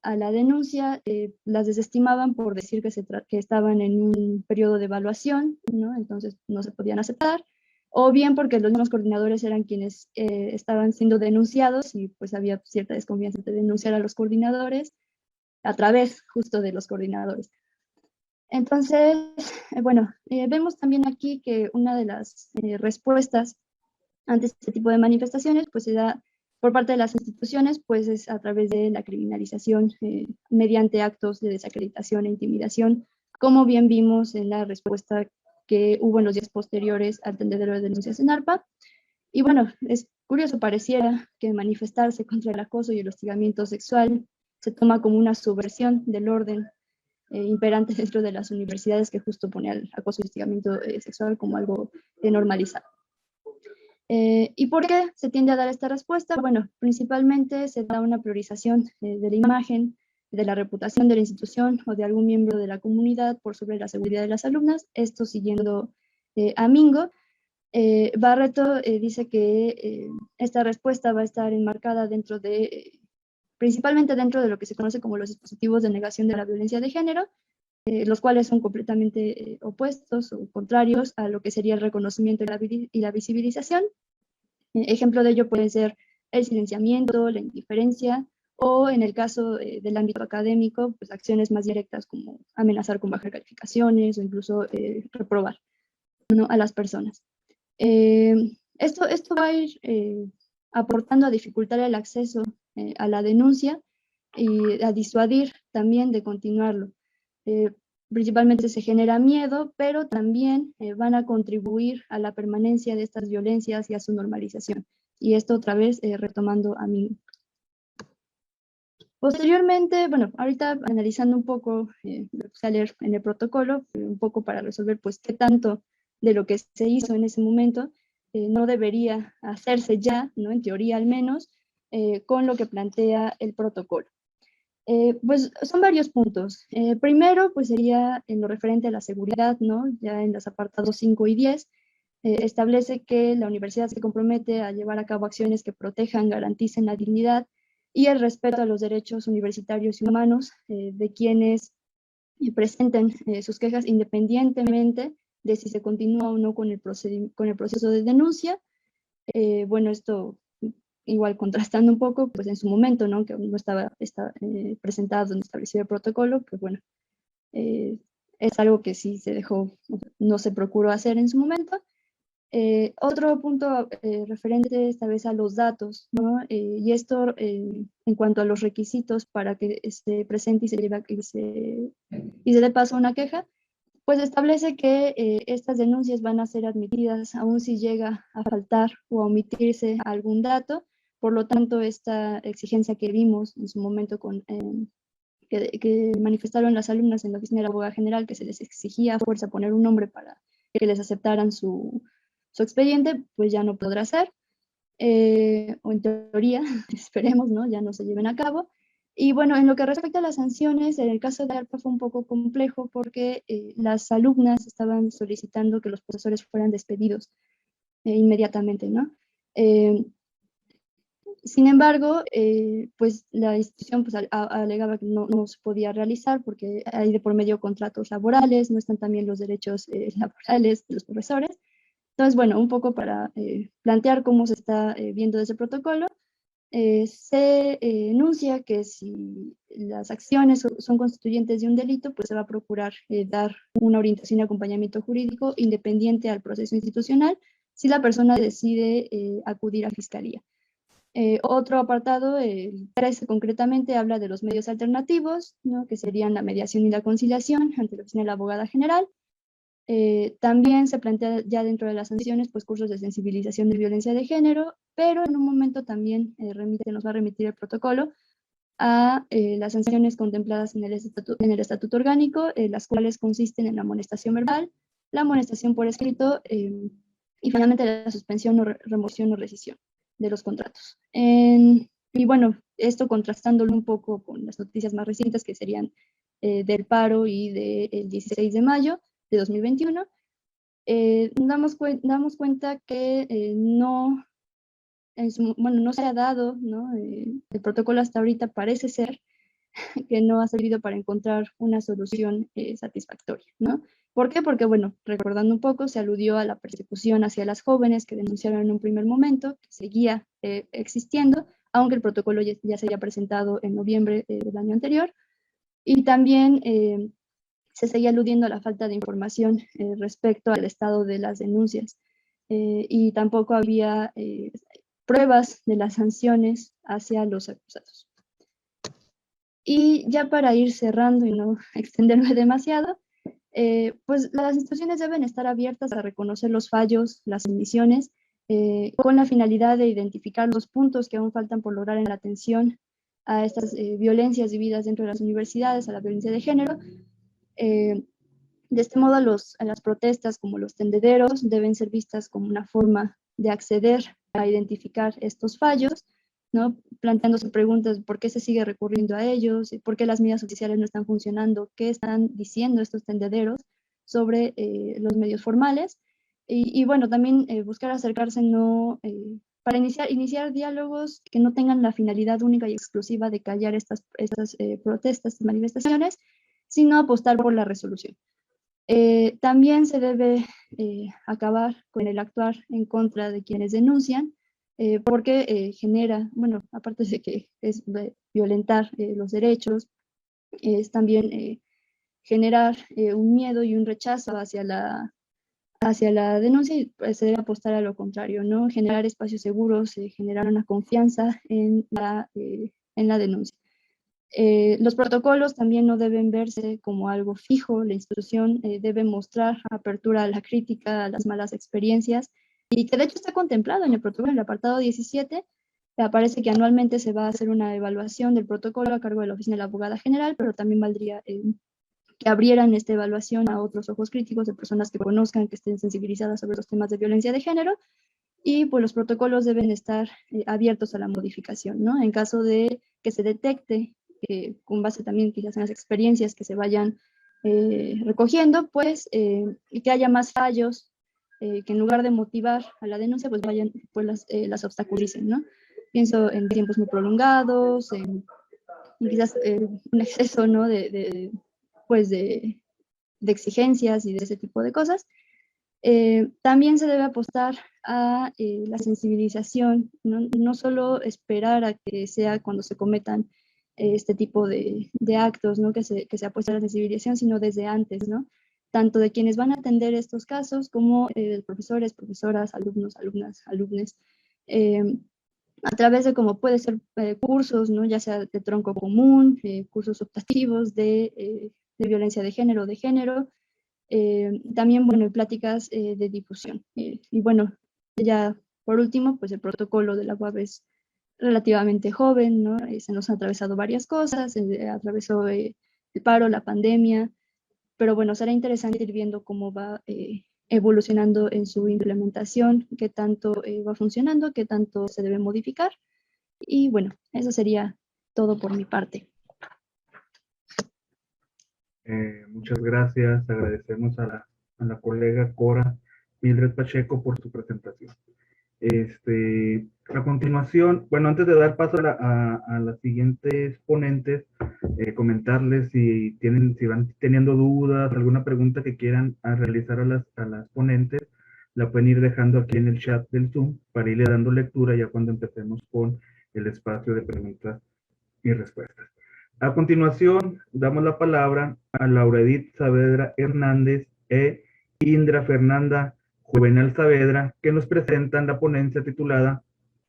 a la denuncia, las desestimaban por decir que estaban en un periodo de evaluación, ¿no? Entonces no se podían aceptar, o bien porque los mismos coordinadores eran quienes estaban siendo denunciados, y pues había cierta desconfianza de denunciar a los coordinadores a través justo de los coordinadores. Entonces, bueno, vemos también aquí que una de las respuestas ante este tipo de manifestaciones pues se da por parte de las instituciones, pues es a través de la criminalización mediante actos de desacreditación e intimidación, como bien vimos en la respuesta que hubo en los días posteriores al tendedero de denuncias en Arpa. Y bueno, es curioso, pareciera que manifestarse contra el acoso y el hostigamiento sexual se toma como una subversión del orden imperante dentro de las universidades, que justo pone al acoso y hostigamiento sexual como algo normalizado. ¿Y por qué se tiende a dar esta respuesta? Bueno, principalmente se da una priorización de la imagen, de la reputación de la institución o de algún miembro de la comunidad por sobre la seguridad de las alumnas, esto siguiendo a Mingo. Barreto dice que esta respuesta va a estar enmarcada principalmente dentro de lo que se conoce como los dispositivos de negación de la violencia de género, los cuales son completamente opuestos o contrarios a lo que sería el reconocimiento y la visibilización. Ejemplo de ello puede ser el silenciamiento, la indiferencia, o en el caso del ámbito académico, pues acciones más directas como amenazar con bajar calificaciones o incluso reprobar, ¿no?, a las personas. Esto va a ir aportando a dificultar el acceso a la denuncia y a disuadir también de continuarlo. Principalmente se genera miedo, pero también van a contribuir a la permanencia de estas violencias y a su normalización. Y esto otra vez retomando a mí. Posteriormente, bueno, ahorita analizando un poco, puse a leer en el protocolo, un poco para resolver pues qué tanto de lo que se hizo en ese momento no debería hacerse ya, ¿no?, en teoría al menos, con lo que plantea el protocolo. Pues son varios puntos. Primero, pues sería en lo referente a la seguridad, ¿no? Ya en los apartados 5 y 10, establece que la universidad se compromete a llevar a cabo acciones que protejan, garanticen la dignidad y el respeto a los derechos universitarios y humanos de quienes presenten sus quejas, independientemente de si se continúa o no con el proceso de denuncia. Bueno, esto igual contrastando un poco, pues en su momento, ¿no?, que no estaba presentado donde estableció el protocolo, pues bueno, es algo que sí se dejó, no se procuró hacer en su momento. Otro punto referente esta vez a los datos, ¿no? Y esto en cuanto a los requisitos para que se presente y se dé paso a una queja, pues establece que estas denuncias van a ser admitidas aun si llega a faltar o a omitirse algún dato. Por lo tanto, esta exigencia que vimos en su momento que manifestaron las alumnas en la oficina de la abogada general, que se les exigía a fuerza poner un nombre para que les aceptaran su expediente, pues ya no podrá ser, o en teoría, esperemos, ¿no? Ya no se lleven a cabo. Y bueno, en lo que respecta a las sanciones, en el caso de ARPA fue un poco complejo porque las alumnas estaban solicitando que los profesores fueran despedidos inmediatamente, ¿no? Sin embargo, pues la institución pues, alegaba que no se podía realizar porque hay de por medio contratos laborales, no están también los derechos laborales de los profesores. Entonces, bueno, un poco para plantear cómo se está viendo ese protocolo, se enuncia que si las acciones son constituyentes de un delito, pues se va a procurar dar una orientación y acompañamiento jurídico independiente al proceso institucional si la persona decide acudir a fiscalía. Otro apartado, el 13 concretamente, habla de los medios alternativos, ¿no? Que serían la mediación y la conciliación ante la oficina de la abogada general. También se plantea ya dentro de las sanciones pues cursos de sensibilización de violencia de género, pero en un momento también nos va a remitir el protocolo a las sanciones contempladas en el estatuto orgánico, las cuales consisten en la amonestación verbal, la amonestación por escrito y finalmente la suspensión o remoción o rescisión de los contratos. Y bueno, esto contrastándolo un poco con las noticias más recientes que serían del paro y del 16 de mayo de 2021, damos cuenta que no se ha dado, ¿no? El protocolo hasta ahorita parece ser que no ha servido para encontrar una solución satisfactoria, ¿no? ¿Por qué? Porque, bueno, recordando un poco, se aludió a la persecución hacia las jóvenes que denunciaron en un primer momento, que seguía existiendo, aunque el protocolo ya se había presentado en noviembre del año anterior, y también se seguía aludiendo a la falta de información respecto al estado de las denuncias, y tampoco había pruebas de las sanciones hacia los acusados. Y ya para ir cerrando y no extenderme demasiado, pues las instituciones deben estar abiertas a reconocer los fallos, las omisiones, con la finalidad de identificar los puntos que aún faltan por lograr en la atención a estas violencias vividas dentro de las universidades, a la violencia de género. De este modo, las protestas como los tendederos deben ser vistas como una forma de acceder a identificar estos fallos, ¿no? Planteándose preguntas, ¿por qué se sigue recurriendo a ellos? ¿Por qué las medidas oficiales no están funcionando? ¿Qué están diciendo estos tendederos sobre los medios formales? Y bueno, también buscar acercarse para iniciar diálogos que no tengan la finalidad única y exclusiva de callar estas protestas, estas manifestaciones, sino apostar por la resolución. También se debe acabar con el actuar en contra de quienes denuncian, porque genera, bueno, aparte de que es violentar los derechos, es también generar un miedo y un rechazo hacia la denuncia, y pues, se debe apostar a lo contrario, ¿no? Generar espacios seguros, generar una confianza en la denuncia. Los protocolos también no deben verse como algo fijo, la institución debe mostrar apertura a la crítica, a las malas experiencias, y que de hecho está contemplado en el protocolo, en el apartado 17, aparece que anualmente se va a hacer una evaluación del protocolo a cargo de la oficina de la abogada general, pero también valdría que abrieran esta evaluación a otros ojos críticos de personas que conozcan, que estén sensibilizadas sobre los temas de violencia de género, y pues los protocolos deben estar abiertos a la modificación, ¿no? En caso de que se detecte, con base también quizás en las experiencias que se vayan recogiendo, pues, y que haya más fallos, que en lugar de motivar a la denuncia, pues las obstaculicen, ¿no? Pienso en tiempos muy prolongados, en quizás un exceso, ¿no? de exigencias y de ese tipo de cosas. También se debe apostar a la sensibilización, no solo esperar a que sea cuando se cometan este tipo de actos, ¿no? que se apueste a la sensibilización, sino desde antes, ¿no? tanto de quienes van a atender estos casos como profesores, profesoras, alumnos, alumnas, alumnes, a través de cómo puede ser cursos, ¿no? Ya sea de tronco común, cursos optativos de violencia de género, también, bueno, pláticas de difusión. Y bueno, ya por último, pues el protocolo de la UAB es relativamente joven, ¿no? Se nos han atravesado varias cosas, atravesó el paro, la pandemia, pero bueno, será interesante ir viendo cómo va evolucionando en su implementación, qué tanto va funcionando, qué tanto se debe modificar. Y bueno, eso sería todo por mi parte. Muchas gracias. Agradecemos a la colega Cora Mildred Pacheco por su presentación. A continuación, bueno, antes de dar paso a las siguientes ponentes, comentarles si van teniendo dudas, alguna pregunta que quieran realizar a las ponentes, la pueden ir dejando aquí en el chat del Zoom para irle dando lectura ya cuando empecemos con el espacio de preguntas y respuestas. A continuación, damos la palabra a Laura Edith Saavedra Hernández e Indra Fernanda Juvenal Saavedra, que nos presentan la ponencia titulada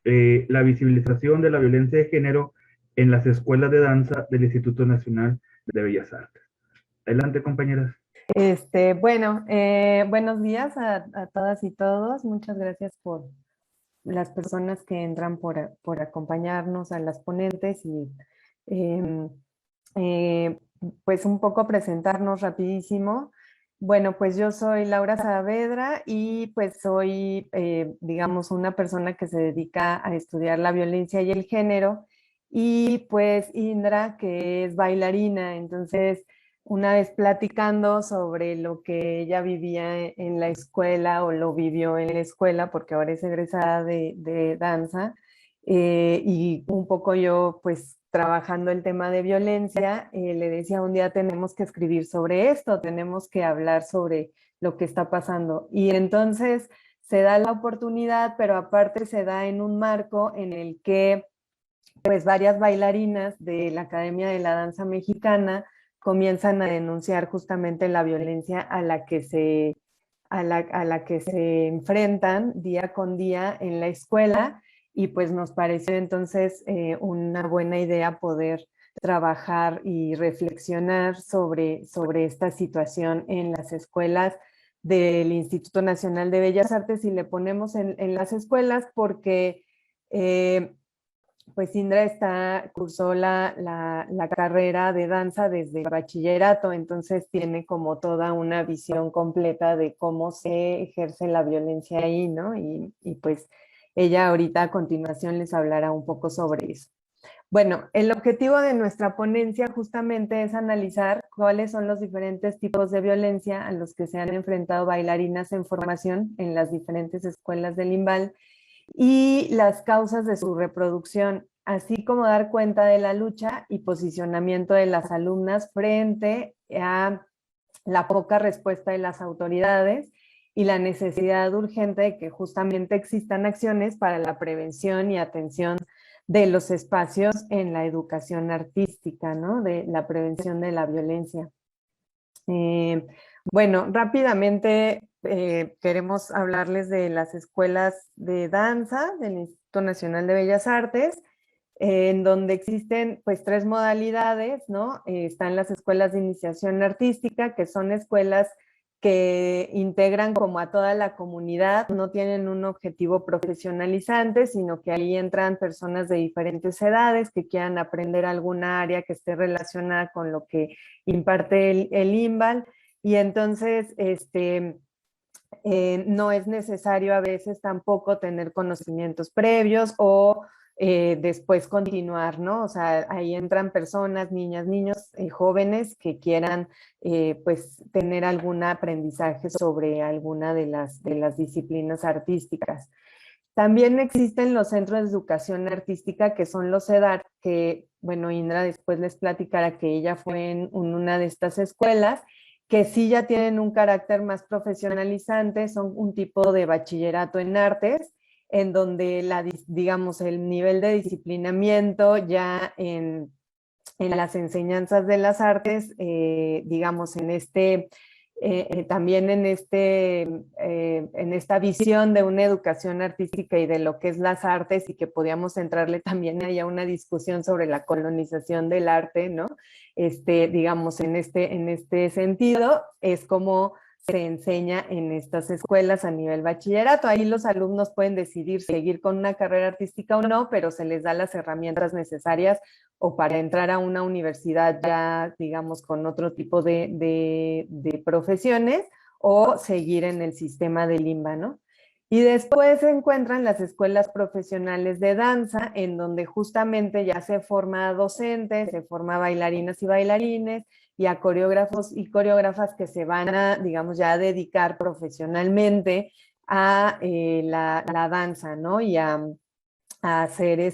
La visibilización de la violencia de género en las escuelas de danza del Instituto Nacional de Bellas Artes. Adelante, compañeras. Buenos días a todas y todos. Muchas gracias por las personas que entran por acompañarnos a las ponentes y pues un poco presentarnos rapidísimo. Bueno, pues yo soy Laura Saavedra y pues soy, digamos, una persona que se dedica a estudiar la violencia y el género, y pues Indra, que es bailarina. Entonces, una vez platicando sobre lo que ella vivía en la escuela, o lo vivió en la escuela, porque ahora es egresada de danza, y un poco yo pues trabajando el tema de violencia, le decía un día: tenemos que escribir sobre esto, tenemos que hablar sobre lo que está pasando. Y entonces se da la oportunidad, pero aparte se da en un marco en el que pues varias bailarinas de la Academia de la Danza Mexicana comienzan a denunciar justamente la violencia a la que se enfrentan día con día en la escuela. Y pues nos pareció entonces una buena idea poder trabajar y reflexionar sobre esta situación en las escuelas del Instituto Nacional de Bellas Artes, y le ponemos en las escuelas porque pues Indra cursó la carrera de danza desde bachillerato, entonces tiene como toda una visión completa de cómo se ejerce la violencia ahí, ¿no? Y pues ella ahorita a continuación les hablará un poco sobre eso. Bueno, el objetivo de nuestra ponencia justamente es analizar cuáles son los diferentes tipos de violencia a los que se han enfrentado bailarinas en formación en las diferentes escuelas del INVAL, y las causas de su reproducción, así como dar cuenta de la lucha y posicionamiento de las alumnas frente a la poca respuesta de las autoridades y la necesidad urgente de que justamente existan acciones para la prevención y atención de los espacios en la educación artística, ¿no? De la prevención de la violencia. Bueno, rápidamente queremos hablarles de las escuelas de danza del Instituto Nacional de Bellas Artes, en donde existen pues 3 modalidades, ¿no? Están las escuelas de iniciación artística, que son escuelas que integran como a toda la comunidad, no tienen un objetivo profesionalizante, sino que ahí entran personas de diferentes edades que quieran aprender alguna área que esté relacionada con lo que imparte el INVAL. Y entonces no es necesario a veces tampoco tener conocimientos previos o después continuar, ¿no? O sea, ahí entran personas, niñas, niños, jóvenes que quieran pues tener algún aprendizaje sobre alguna de las disciplinas artísticas. También existen los centros de educación artística, que son los CEDAR, que, bueno, Indra después les platicará que ella fue en una de estas escuelas, que sí ya tienen un carácter más profesionalizante, son un tipo de bachillerato en artes, en donde digamos, el nivel de disciplinamiento ya en las enseñanzas de las artes, digamos, en también en esta visión de una educación artística y de lo que es las artes, y que podíamos entrarle también ahí a una discusión sobre la colonización del arte, ¿no? Digamos, en este sentido, es como se enseña en estas escuelas a nivel bachillerato. Ahí los alumnos pueden decidir seguir con una carrera artística o no, pero se les da las herramientas necesarias o para entrar a una universidad ya, digamos, con otro tipo de profesiones, o seguir en el sistema de Limba, ¿no? Y después se encuentran las escuelas profesionales de danza, en donde justamente ya se forma a docentes, se forma a bailarinas y bailarines, y a coreógrafos y coreógrafas que se van a, digamos, ya a dedicar profesionalmente a la danza, ¿no? Y a hacer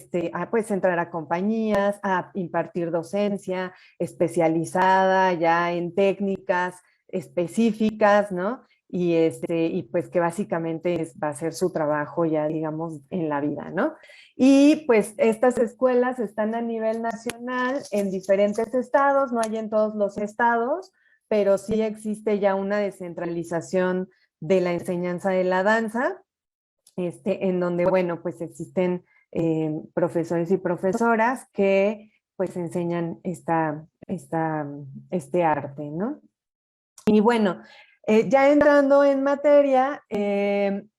pues entrar a compañías, a impartir docencia especializada ya en técnicas específicas, ¿no? Y pues que básicamente va a ser su trabajo ya, digamos, en la vida, ¿no? Y pues estas escuelas están a nivel nacional en diferentes estados, no hay en todos los estados, pero sí existe ya una descentralización de la enseñanza de la danza, en donde, bueno, pues existen profesores y profesoras que pues enseñan este arte, ¿no? Y bueno, ya entrando en materia,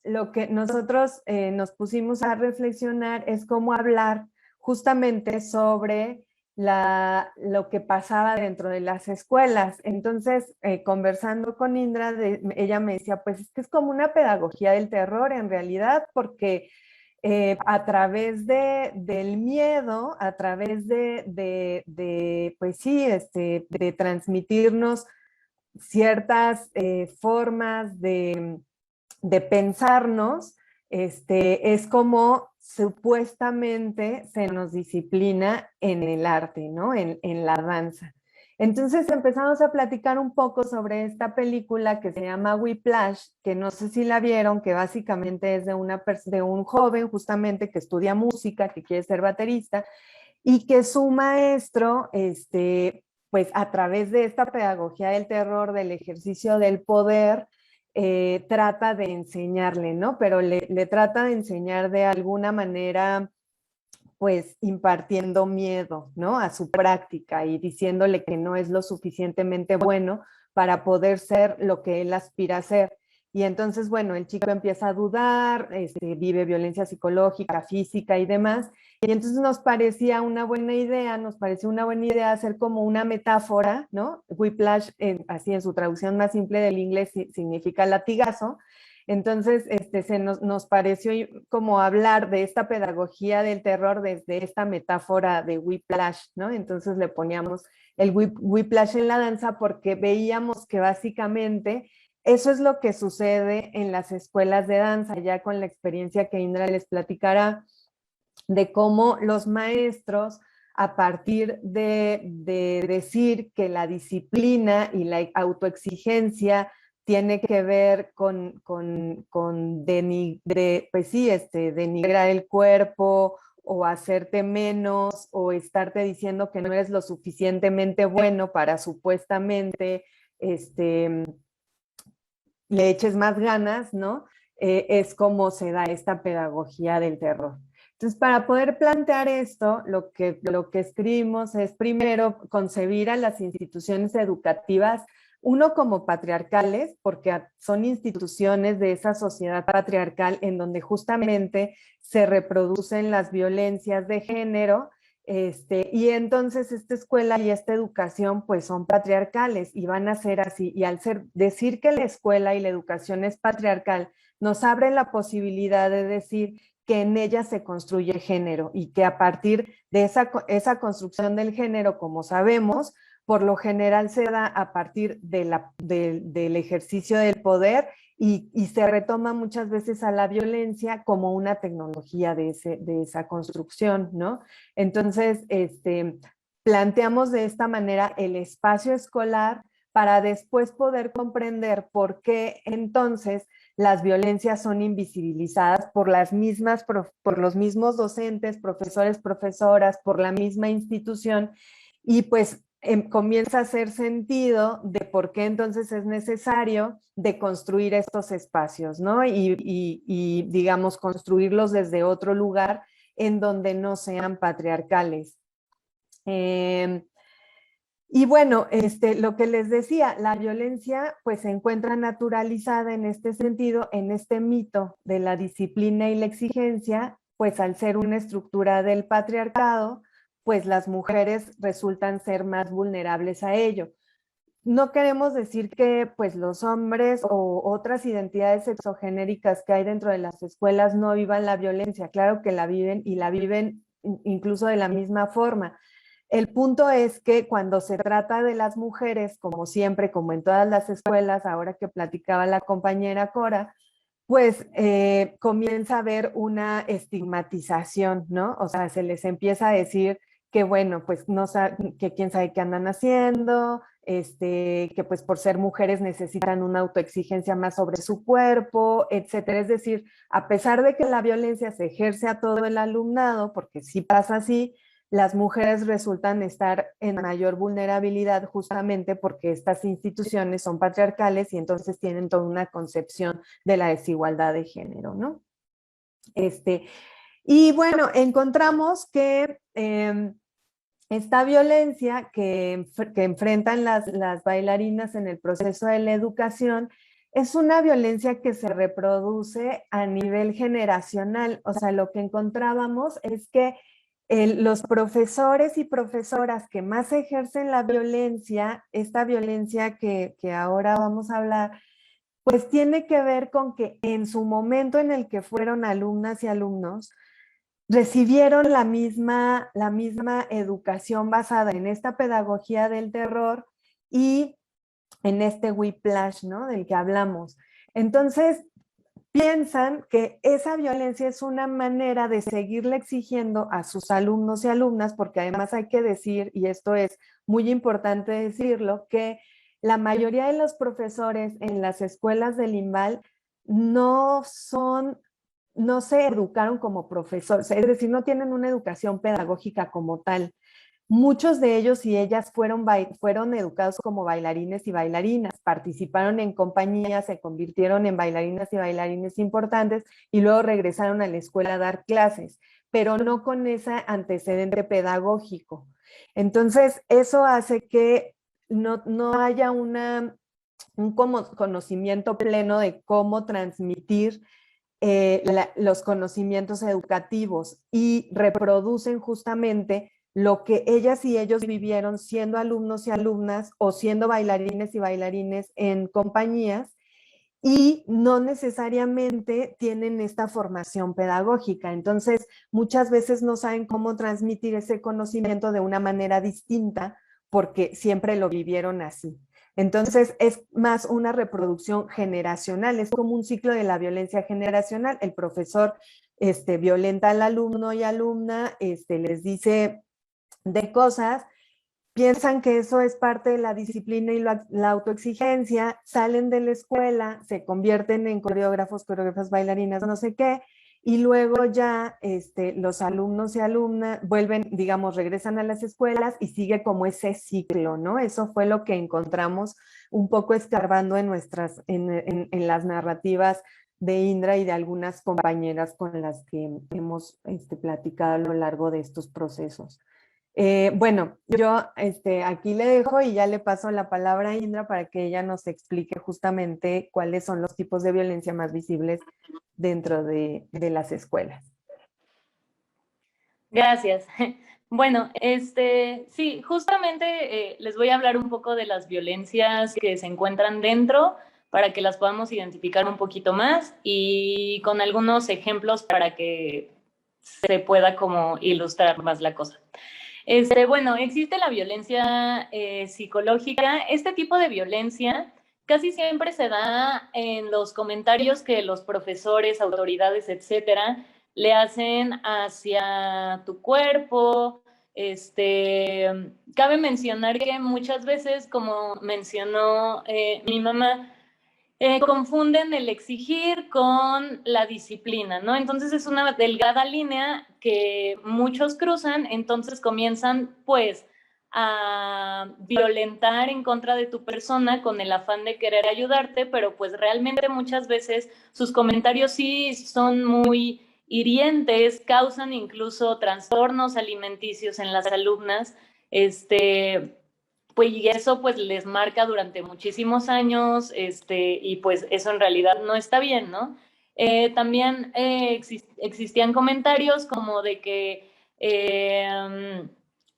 lo que nosotros nos pusimos a reflexionar es cómo hablar justamente sobre lo que pasaba dentro de las escuelas. Entonces, conversando con Indra, ella me decía, pues es que es como una pedagogía del terror en realidad, porque a través del miedo, a través pues sí, de transmitirnos ciertas formas de pensarnos, es como supuestamente se nos disciplina en el arte, ¿no? En la danza. Entonces empezamos a platicar un poco sobre esta película que se llama Whiplash, que no sé si la vieron, que básicamente es de un joven justamente que estudia música, que quiere ser baterista, y que su maestro, pues a través de esta pedagogía del terror, del ejercicio del poder, trata de enseñarle, ¿no? Pero le trata de enseñar de alguna manera, pues impartiendo miedo, ¿no? A su práctica y diciéndole que no es lo suficientemente bueno para poder ser lo que él aspira a ser. Y entonces, bueno, el chico empieza a dudar, vive violencia psicológica, física y demás. Y entonces nos pareció una buena idea hacer como una metáfora, ¿no? Whiplash, así en su traducción más simple del inglés, significa latigazo. Entonces, nos pareció como hablar de esta pedagogía del terror desde esta metáfora de Whiplash, ¿no? Entonces le poníamos el Whiplash en la danza porque veíamos que básicamente eso es lo que sucede en las escuelas de danza, ya con la experiencia que Indra les platicará, de cómo los maestros, a partir de decir que la disciplina y la autoexigencia tiene que ver con pues sí, denigrar el cuerpo o hacerte menos o estarte diciendo que no eres lo suficientemente bueno para supuestamente le eches más ganas, ¿no? Es como se da esta pedagogía del terror. Entonces, para poder plantear esto, lo que escribimos es primero concebir a las instituciones educativas, uno como patriarcales, porque son instituciones de esa sociedad patriarcal en donde justamente se reproducen las violencias de género, y entonces esta escuela y esta educación pues son patriarcales y van a ser así, y al decir que la escuela y la educación es patriarcal, nos abre la posibilidad de decir que en ella se construye género y que a partir de esa construcción del género, como sabemos, por lo general se da a partir del ejercicio del poder y se retoma muchas veces a la violencia como una tecnología de esa construcción, ¿no? Entonces, planteamos de esta manera el espacio escolar para después poder comprender por qué entonces las violencias son invisibilizadas por los mismos docentes, profesores, profesoras, por la misma institución, y pues comienza a hacer sentido de por qué entonces es necesario de construir estos espacios, ¿no? Y digamos, construirlos desde otro lugar en donde no sean patriarcales. Y bueno, lo que les decía, la violencia pues se encuentra naturalizada en este sentido, en este mito de la disciplina y la exigencia, pues al ser una estructura del patriarcado, pues las mujeres resultan ser más vulnerables a ello. No queremos decir que pues los hombres o otras identidades sexogenéricas que hay dentro de las escuelas no vivan la violencia, claro que la viven y la viven incluso de la misma forma. El punto es que cuando se trata de las mujeres, como siempre, como en todas las escuelas, ahora que platicaba la compañera Cora, pues comienza a haber una estigmatización, ¿no? O sea, se les empieza a decir que bueno, pues no que quién sabe qué andan haciendo, que pues por ser mujeres necesitan una autoexigencia más sobre su cuerpo, etcétera. Es decir, a pesar de que la violencia se ejerce a todo el alumnado, porque sí pasa así, las mujeres resultan estar en mayor vulnerabilidad justamente porque estas instituciones son patriarcales y entonces tienen toda una concepción de la desigualdad de género, ¿no? Y bueno, encontramos que esta violencia que enfrentan las bailarinas en el proceso de la educación es una violencia que se reproduce a nivel generacional. O sea, lo que encontrábamos es que los profesores y profesoras que más ejercen la violencia, esta violencia que ahora vamos a hablar, pues tiene que ver con que en su momento en el que fueron alumnas y alumnos, recibieron la misma educación basada en esta pedagogía del terror y en este whiplash, ¿no? Del que hablamos. Entonces, piensan que esa violencia es una manera de seguirle exigiendo a sus alumnos y alumnas, porque además hay que decir, y esto es muy importante decirlo, que la mayoría de los profesores en las escuelas del IMBAL no se educaron como profesores, es decir, no tienen una educación pedagógica como tal. Muchos de ellos y ellas fueron educados como bailarines y bailarinas, participaron en compañías, se convirtieron en bailarinas y bailarines importantes y luego regresaron a la escuela a dar clases, pero no con ese antecedente pedagógico. Entonces, eso hace que no haya un conocimiento pleno de cómo transmitir los conocimientos educativos y reproducen justamente lo que ellas y ellos vivieron siendo alumnos y alumnas o siendo bailarines y bailarines en compañías y no necesariamente tienen esta formación pedagógica. Entonces, muchas veces no saben cómo transmitir ese conocimiento de una manera distinta porque siempre lo vivieron así. Entonces, es más una reproducción generacional, es como un ciclo de la violencia generacional. El profesor violenta al alumno y alumna, les dice de cosas, piensan que eso es parte de la disciplina y la autoexigencia, salen de la escuela, se convierten en coreógrafos, coreógrafas, bailarinas, no sé qué, y luego ya los alumnos y alumnas vuelven, digamos, regresan a las escuelas y sigue como ese ciclo, ¿no? Eso fue lo que encontramos un poco escarbando en las narrativas de Indra y de algunas compañeras con las que hemos platicado a lo largo de estos procesos. Bueno, yo aquí le dejo y ya le paso la palabra a Indra para que ella nos explique justamente cuáles son los tipos de violencia más visibles dentro de las escuelas. Gracias. Bueno, sí, justamente les voy a hablar un poco de las violencias que se encuentran dentro para que las podamos identificar un poquito más y con algunos ejemplos para que se pueda como ilustrar más la cosa. Bueno, existe la violencia psicológica. Este tipo de violencia casi siempre se da en los comentarios que los profesores, autoridades, etcétera, le hacen hacia tu cuerpo. Cabe mencionar que muchas veces, como mencionó mi mamá, confunden el exigir con la disciplina, ¿no? Entonces es una delgada línea que muchos cruzan, entonces comienzan pues a violentar en contra de tu persona con el afán de querer ayudarte, pero pues realmente muchas veces sus comentarios sí son muy hirientes, causan incluso trastornos alimenticios en las alumnas, pues y eso pues les marca durante muchísimos años, y pues eso en realidad no está bien, ¿no? También existían comentarios como de que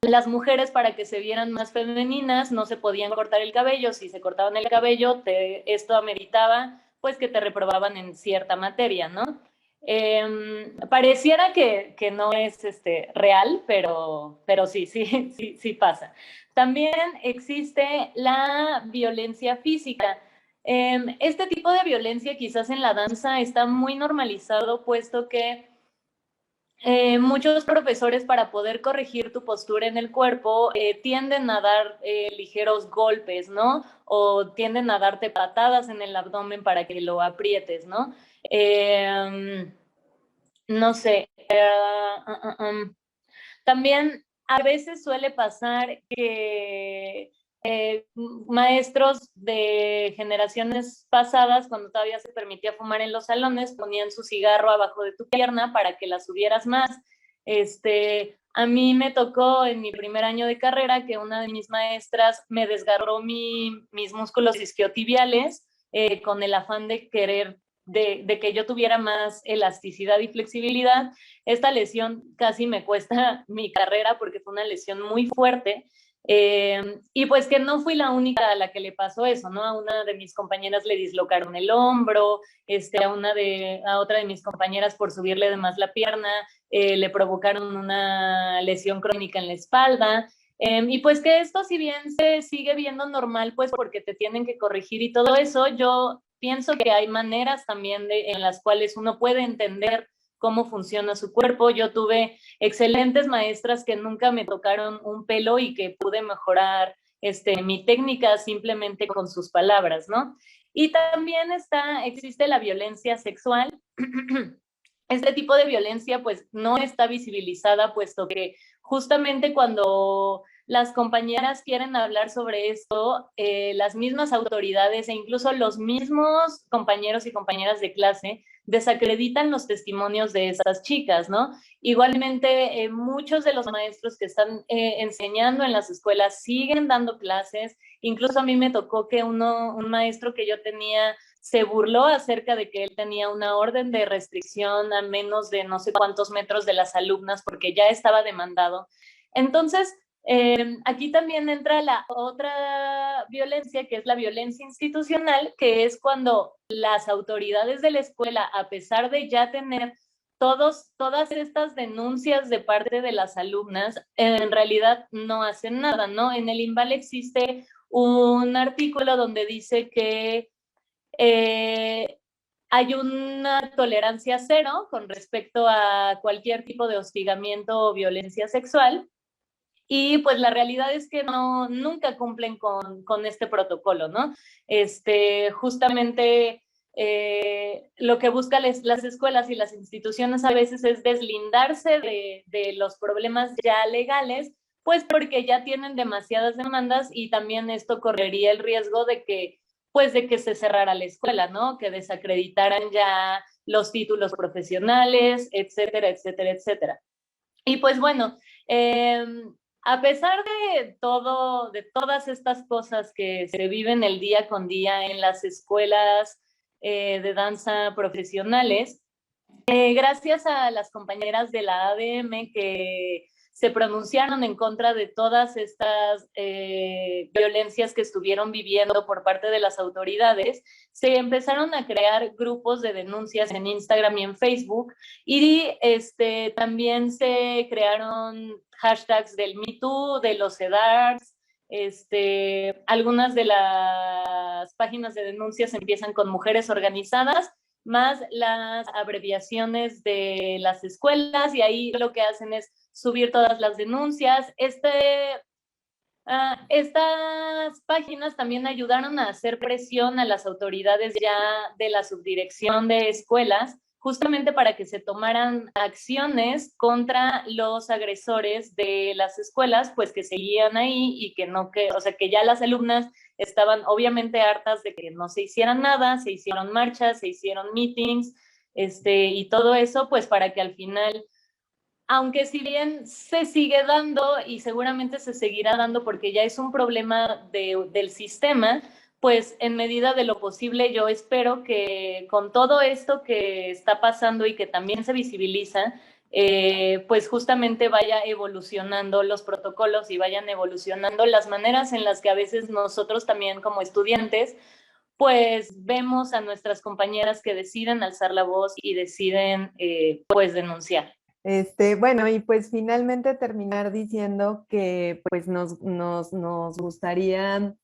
las mujeres, para que se vieran más femeninas, no se podían cortar el cabello. Si se cortaban el cabello, esto ameritaba pues que te reprobaban en cierta materia, ¿no? Pareciera que no es real, pero sí pasa. También existe la violencia física. Este tipo de violencia quizás en la danza está muy normalizado, puesto que muchos profesores, para poder corregir tu postura en el cuerpo, tienden a dar ligeros golpes, ¿no? O tienden a darte patadas en el abdomen para que lo aprietes, ¿no? No sé. También a veces suele pasar que maestros de generaciones pasadas, cuando todavía se permitía fumar en los salones, ponían su cigarro abajo de tu pierna para que la subieras más. A mí me tocó en mi primer año de carrera que una de mis maestras me desgarró mis músculos isquiotibiales con el afán de querer de que yo tuviera más elasticidad y flexibilidad. Esta lesión casi me cuesta mi carrera porque fue una lesión muy fuerte. Y pues que no fui la única a la que le pasó eso, ¿no? A una de mis compañeras le dislocaron el hombro, a otra de mis compañeras por subirle de más la pierna, le provocaron una lesión crónica en la espalda. Y pues que esto, si bien se sigue viendo normal, pues porque te tienen que corregir y todo eso, yo pienso que hay maneras también en las cuales uno puede entender cómo funciona su cuerpo. Yo tuve excelentes maestras que nunca me tocaron un pelo y que pude mejorar mi técnica simplemente con sus palabras, ¿no? Y también existe la violencia sexual. Este tipo de violencia pues no está visibilizada, puesto que justamente cuando las compañeras quieren hablar sobre esto, las mismas autoridades e incluso los mismos compañeros y compañeras de clase desacreditan los testimonios de estas chicas, ¿no? Igualmente, muchos de los maestros que están enseñando en las escuelas siguen dando clases. Incluso a mí me tocó que un maestro que yo tenía se burló acerca de que él tenía una orden de restricción a menos de no sé cuántos metros de las alumnas porque ya estaba demandado. Entonces, aquí también entra la otra violencia, que es la violencia institucional, que es cuando las autoridades de la escuela, a pesar de ya tener todas estas denuncias de parte de las alumnas, en realidad no hacen nada, ¿no? En el INVAL existe un artículo donde dice que hay una tolerancia cero con respecto a cualquier tipo de hostigamiento o violencia sexual. Y pues la realidad es que nunca cumplen con este protocolo, ¿no? Justamente lo que buscan las escuelas y las instituciones a veces es deslindarse de los problemas ya legales, pues porque ya tienen demasiadas demandas, y también esto correría el riesgo de que se cerrara la escuela, ¿no? Que desacreditaran ya los títulos profesionales, etcétera, etcétera, etcétera. Y pues bueno, a pesar de todas estas cosas que se viven el día con día en las escuelas de danza profesionales, gracias a las compañeras de la ADM que se pronunciaron en contra de todas estas violencias que estuvieron viviendo por parte de las autoridades, se empezaron a crear grupos de denuncias en Instagram y en Facebook, y también se crearon hashtags del Me Too, de los EDARS. Algunas de las páginas de denuncias empiezan con mujeres organizadas, más las abreviaciones de las escuelas, y ahí lo que hacen es subir todas las denuncias. Estas páginas también ayudaron a hacer presión a las autoridades ya de la subdirección de escuelas justamente para que se tomaran acciones contra los agresores de las escuelas, pues que seguían ahí y que no, o sea, que ya las alumnas estaban obviamente hartas de que no se hicieran nada, se hicieron marchas, se hicieron meetings, y todo eso, pues para que al final, aunque si bien se sigue dando y seguramente se seguirá dando porque ya es un problema del sistema, pues en medida de lo posible yo espero que con todo esto que está pasando y que también se visibiliza, pues justamente vaya evolucionando los protocolos y vayan evolucionando las maneras en las que a veces nosotros también como estudiantes pues vemos a nuestras compañeras que deciden alzar la voz y deciden pues denunciar. Bueno, y pues finalmente terminar diciendo que pues nos gustaría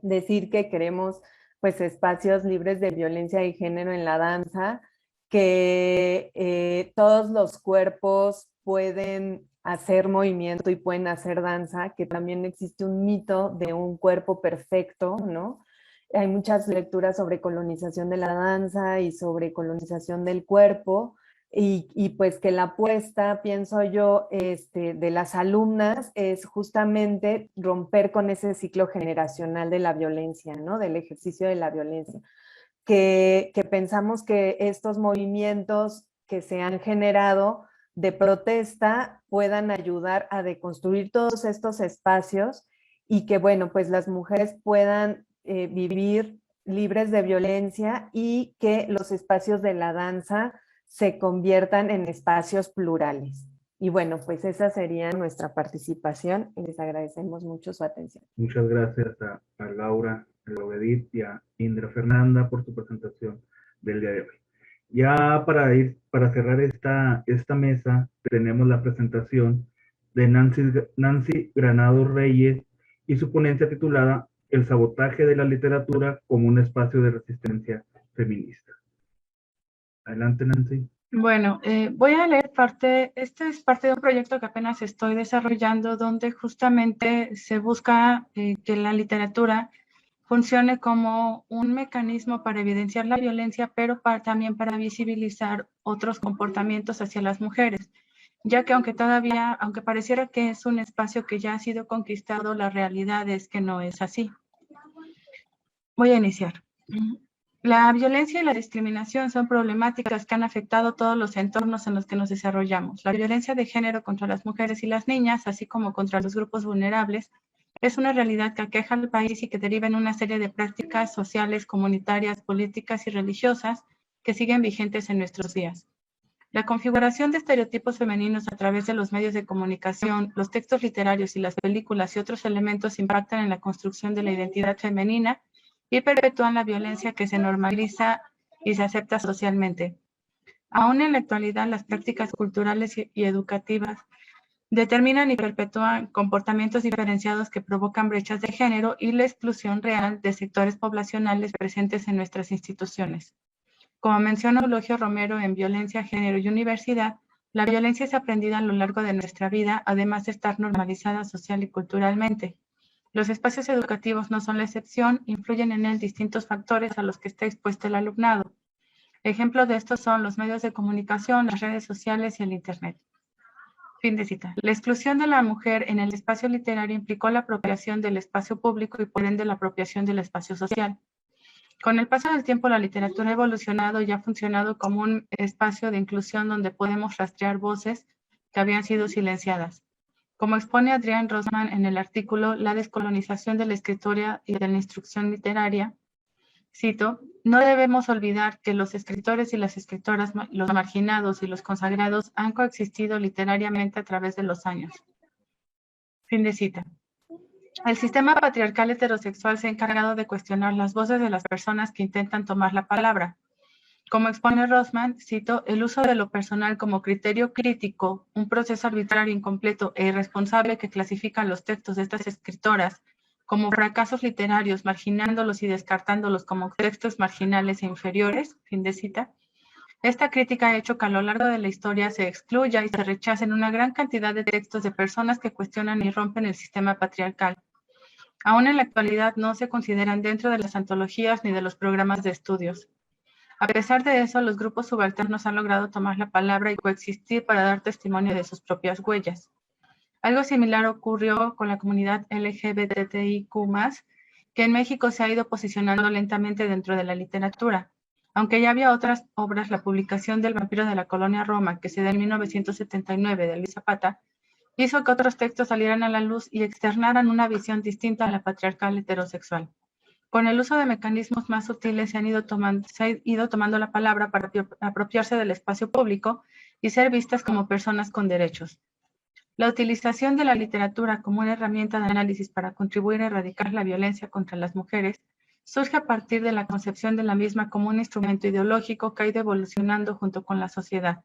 decir que queremos pues espacios libres de violencia de género en la danza, que todos los cuerpos pueden hacer movimiento y pueden hacer danza, que también existe un mito de un cuerpo perfecto, ¿no? Hay muchas lecturas sobre colonización de la danza y sobre colonización del cuerpo, y pues que la apuesta, pienso yo, de las alumnas es justamente romper con ese ciclo generacional de la violencia, ¿no? Del ejercicio de la violencia. Que pensamos que estos movimientos que se han generado de protesta puedan ayudar a deconstruir todos estos espacios y que, bueno, pues las mujeres puedan vivir libres de violencia y que los espacios de la danza se conviertan en espacios plurales. Y bueno, pues esa sería nuestra participación y les agradecemos mucho su atención. Muchas gracias a Laura, a Lovedit y a Indra Fernanda por su presentación del día de hoy. Ya para cerrar esta mesa, tenemos la presentación de Nancy Granados Reyes y su ponencia titulada El sabotaje de la literatura como un espacio de resistencia feminista. Adelante, Nancy. Bueno, voy a leer este es parte de un proyecto que apenas estoy desarrollando, donde justamente se busca que la literatura funcione como un mecanismo para evidenciar la violencia, pero también para visibilizar otros comportamientos hacia las mujeres, ya que aunque pareciera que es un espacio que ya ha sido conquistado, la realidad es que no es así. Voy a iniciar. La violencia y la discriminación son problemáticas que han afectado todos los entornos en los que nos desarrollamos. La violencia de género contra las mujeres y las niñas, así como contra los grupos vulnerables, es una realidad que aqueja al país y que deriva en una serie de prácticas sociales, comunitarias, políticas y religiosas que siguen vigentes en nuestros días. La configuración de estereotipos femeninos a través de los medios de comunicación, los textos literarios y las películas y otros elementos impactan en la construcción de la identidad femenina y perpetúan la violencia que se normaliza y se acepta socialmente. Aún en la actualidad, las prácticas culturales y educativas determinan y perpetúan comportamientos diferenciados que provocan brechas de género y la exclusión real de sectores poblacionales presentes en nuestras instituciones. Como menciona Eulogio Romero en Violencia, Género y Universidad, la violencia es aprendida a lo largo de nuestra vida, además de estar normalizada social y culturalmente. Los espacios educativos no son la excepción, influyen en él distintos factores a los que está expuesto el alumnado. Ejemplos de estos son los medios de comunicación, las redes sociales y el Internet. Fin de cita. La exclusión de la mujer en el espacio literario implicó la apropiación del espacio público y por ende la apropiación del espacio social. Con el paso del tiempo, la literatura ha evolucionado y ha funcionado como un espacio de inclusión donde podemos rastrear voces que habían sido silenciadas. Como expone Adrián Rosman en el artículo La descolonización de la escritura y de la instrucción literaria, cito, no debemos olvidar que los escritores y las escritoras, los marginados y los consagrados han coexistido literariamente a través de los años. Fin de cita. El sistema patriarcal heterosexual se ha encargado de cuestionar las voces de las personas que intentan tomar la palabra. Como expone Rosman, cito, el uso de lo personal como criterio crítico, un proceso arbitrario, incompleto e irresponsable que clasifica los textos de estas escritoras como fracasos literarios, marginándolos y descartándolos como textos marginales e inferiores, fin de cita. Esta crítica ha hecho que a lo largo de la historia se excluya y se rechacen una gran cantidad de textos de personas que cuestionan y rompen el sistema patriarcal. Aún en la actualidad no se consideran dentro de las antologías ni de los programas de estudios. A pesar de eso, los grupos subalternos han logrado tomar la palabra y coexistir para dar testimonio de sus propias huellas. Algo similar ocurrió con la comunidad LGBTIQ+, que en México se ha ido posicionando lentamente dentro de la literatura. Aunque ya había otras obras, la publicación del Vampiro de la Colonia Roma, que se da en 1979 de Luis Zapata, hizo que otros textos salieran a la luz y externaran una visión distinta a la patriarcal heterosexual. Con el uso de mecanismos más sutiles se ha ido tomando la palabra para apropiarse del espacio público y ser vistas como personas con derechos. La utilización de la literatura como una herramienta de análisis para contribuir a erradicar la violencia contra las mujeres surge a partir de la concepción de la misma como un instrumento ideológico que ha ido evolucionando junto con la sociedad.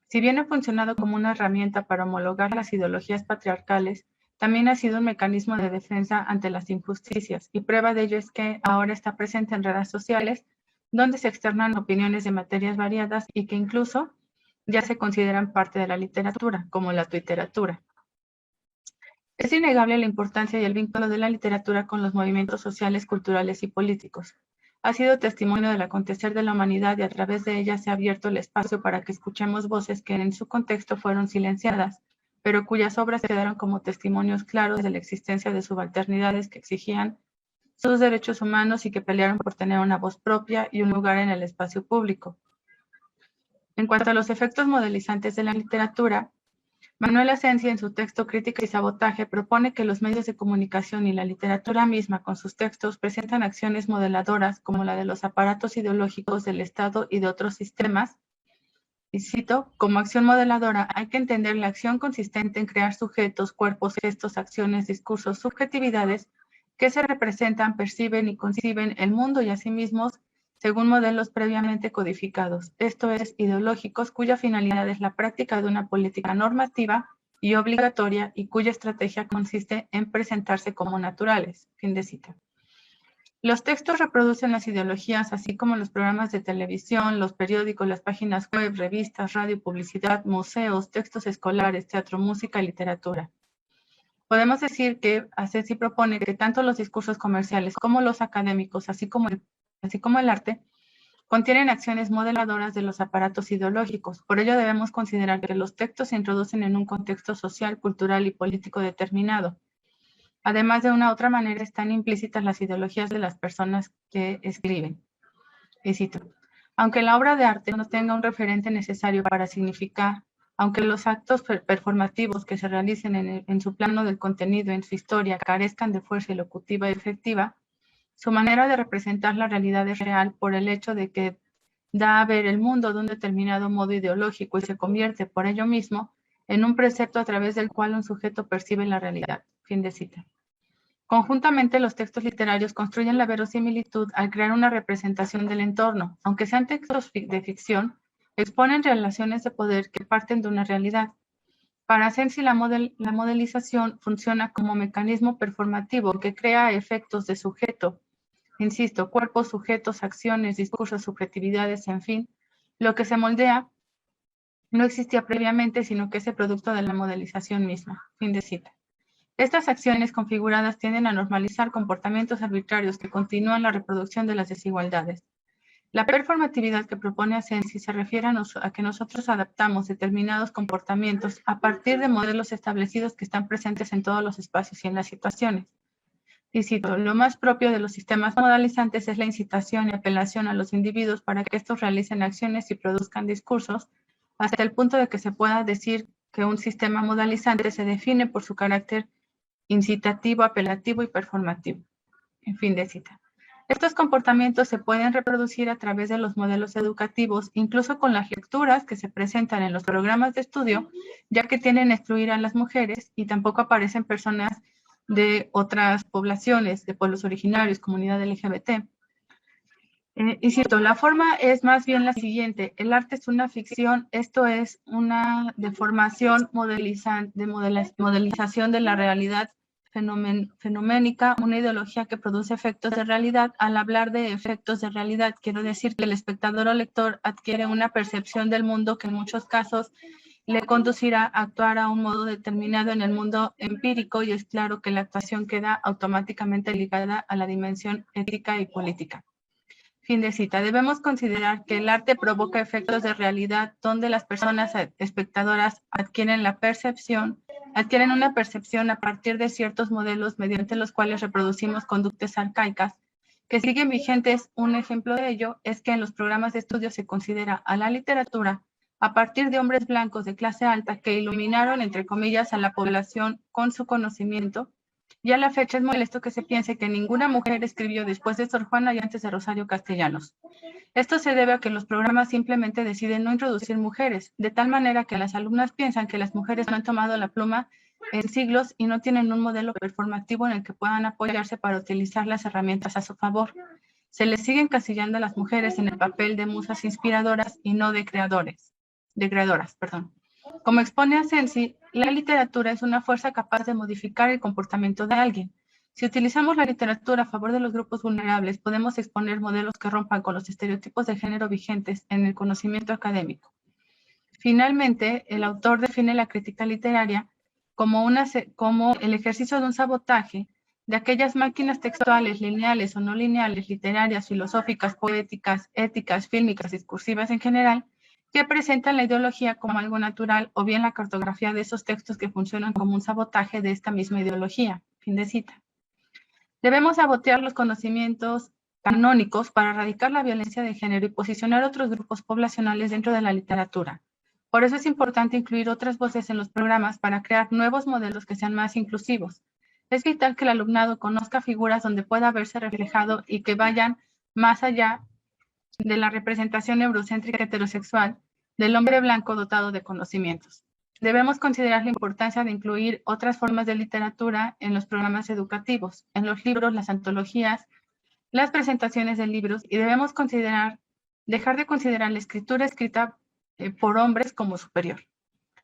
Si bien ha funcionado como una herramienta para homologar las ideologías patriarcales, también ha sido un mecanismo de defensa ante las injusticias, y prueba de ello es que ahora está presente en redes sociales, donde se externan opiniones de materias variadas y que incluso ya se consideran parte de la literatura, como la tuiteratura. Es innegable la importancia y el vínculo de la literatura con los movimientos sociales, culturales y políticos. Ha sido testimonio del acontecer de la humanidad y a través de ella se ha abierto el espacio para que escuchemos voces que en su contexto fueron silenciadas, pero cuyas obras quedaron como testimonios claros de la existencia de subalternidades que exigían sus derechos humanos y que pelearon por tener una voz propia y un lugar en el espacio público. En cuanto a los efectos modelizantes de la literatura, Manuel Asensi, en su texto Crítica y Sabotaje, propone que los medios de comunicación y la literatura misma con sus textos presentan acciones modeladoras como la de los aparatos ideológicos del Estado y de otros sistemas. Y cito, como acción modeladora hay que entender la acción consistente en crear sujetos, cuerpos, gestos, acciones, discursos, subjetividades que se representan, perciben y conciben el mundo y a sí mismos según modelos previamente codificados, esto es, ideológicos, cuya finalidad es la práctica de una política normativa y obligatoria y cuya estrategia consiste en presentarse como naturales. Fin de cita. Los textos reproducen las ideologías, así como los programas de televisión, los periódicos, las páginas web, revistas, radio, publicidad, museos, textos escolares, teatro, música y literatura. Podemos decir que Asensi propone que tanto los discursos comerciales como los académicos, así como el arte, contienen acciones modeladoras de los aparatos ideológicos. Por ello debemos considerar que los textos se introducen en un contexto social, cultural y político determinado. Además, de una u otra manera están implícitas las ideologías de las personas que escriben. Y cito, aunque la obra de arte no tenga un referente necesario para significar, aunque los actos performativos que se realicen en su plano del contenido, en su historia, carezcan de fuerza elocutiva y efectiva, su manera de representar la realidad es real por el hecho de que da a ver el mundo de un determinado modo ideológico y se convierte por ello mismo en un precepto a través del cual un sujeto percibe la realidad. Fin de cita. Conjuntamente, los textos literarios construyen la verosimilitud al crear una representación del entorno. Aunque sean textos de ficción, exponen relaciones de poder que parten de una realidad. Para Asensi, la modelización funciona como mecanismo performativo que crea efectos de sujeto, insisto, cuerpos, sujetos, acciones, discursos, subjetividades, en fin. Lo que se moldea no existía previamente, sino que es el producto de la modelización misma. Fin de cita. Estas acciones configuradas tienden a normalizar comportamientos arbitrarios que continúan la reproducción de las desigualdades. La performatividad que propone Asensi se refiere a que nosotros adaptamos determinados comportamientos a partir de modelos establecidos que están presentes en todos los espacios y en las situaciones. Y cito, lo más propio de los sistemas modalizantes es la incitación y apelación a los individuos para que estos realicen acciones y produzcan discursos, hasta el punto de que se pueda decir que un sistema modalizante se define por su carácter incitativo, apelativo y performativo. En fin de cita. Estos comportamientos se pueden reproducir a través de los modelos educativos, incluso con las lecturas que se presentan en los programas de estudio, ya que tienden a excluir a las mujeres y tampoco aparecen personas de otras poblaciones, de pueblos originarios, comunidad LGBT. Y cierto, la forma es más bien la siguiente: el arte es una ficción, esto es una deformación modelización de la realidad fenoménica, una ideología que produce efectos de realidad. Al hablar de efectos de realidad, quiero decir que el espectador o lector adquiere una percepción del mundo que en muchos casos le conducirá a actuar a un modo determinado en el mundo empírico, y es claro que la actuación queda automáticamente ligada a la dimensión ética y política. Fin de cita. Debemos considerar que el arte provoca efectos de realidad donde las personas espectadoras adquieren una percepción a partir de ciertos modelos mediante los cuales reproducimos conductas arcaicas que siguen vigentes. Un ejemplo de ello es que en los programas de estudio se considera a la literatura a partir de hombres blancos de clase alta que iluminaron, entre comillas, a la población con su conocimiento. Y a la fecha es molesto que se piense que ninguna mujer escribió después de Sor Juana y antes de Rosario Castellanos. Esto se debe a que los programas simplemente deciden no introducir mujeres, de tal manera que las alumnas piensan que las mujeres no han tomado la pluma en siglos y no tienen un modelo performativo en el que puedan apoyarse para utilizar las herramientas a su favor. Se les sigue encasillando a las mujeres en el papel de musas inspiradoras y no de creadoras. Como expone Asensi, la literatura es una fuerza capaz de modificar el comportamiento de alguien. Si utilizamos la literatura a favor de los grupos vulnerables, podemos exponer modelos que rompan con los estereotipos de género vigentes en el conocimiento académico. Finalmente, el autor define la crítica literaria como el ejercicio de un sabotaje de aquellas máquinas textuales, lineales o no lineales, literarias, filosóficas, poéticas, éticas, fílmicas, discursivas en general, que presentan la ideología como algo natural, o bien la cartografía de esos textos que funcionan como un sabotaje de esta misma ideología. Fin de cita. Debemos sabotear los conocimientos canónicos para erradicar la violencia de género y posicionar otros grupos poblacionales dentro de la literatura. Por eso es importante incluir otras voces en los programas para crear nuevos modelos que sean más inclusivos. Es vital que el alumnado conozca figuras donde pueda verse reflejado y que vayan más allá de la representación eurocéntrica heterosexual del hombre blanco dotado de conocimientos. Debemos considerar la importancia de incluir otras formas de literatura en los programas educativos, en los libros, las antologías, las presentaciones de libros, y debemos dejar de considerar la escritura escrita por hombres como superior.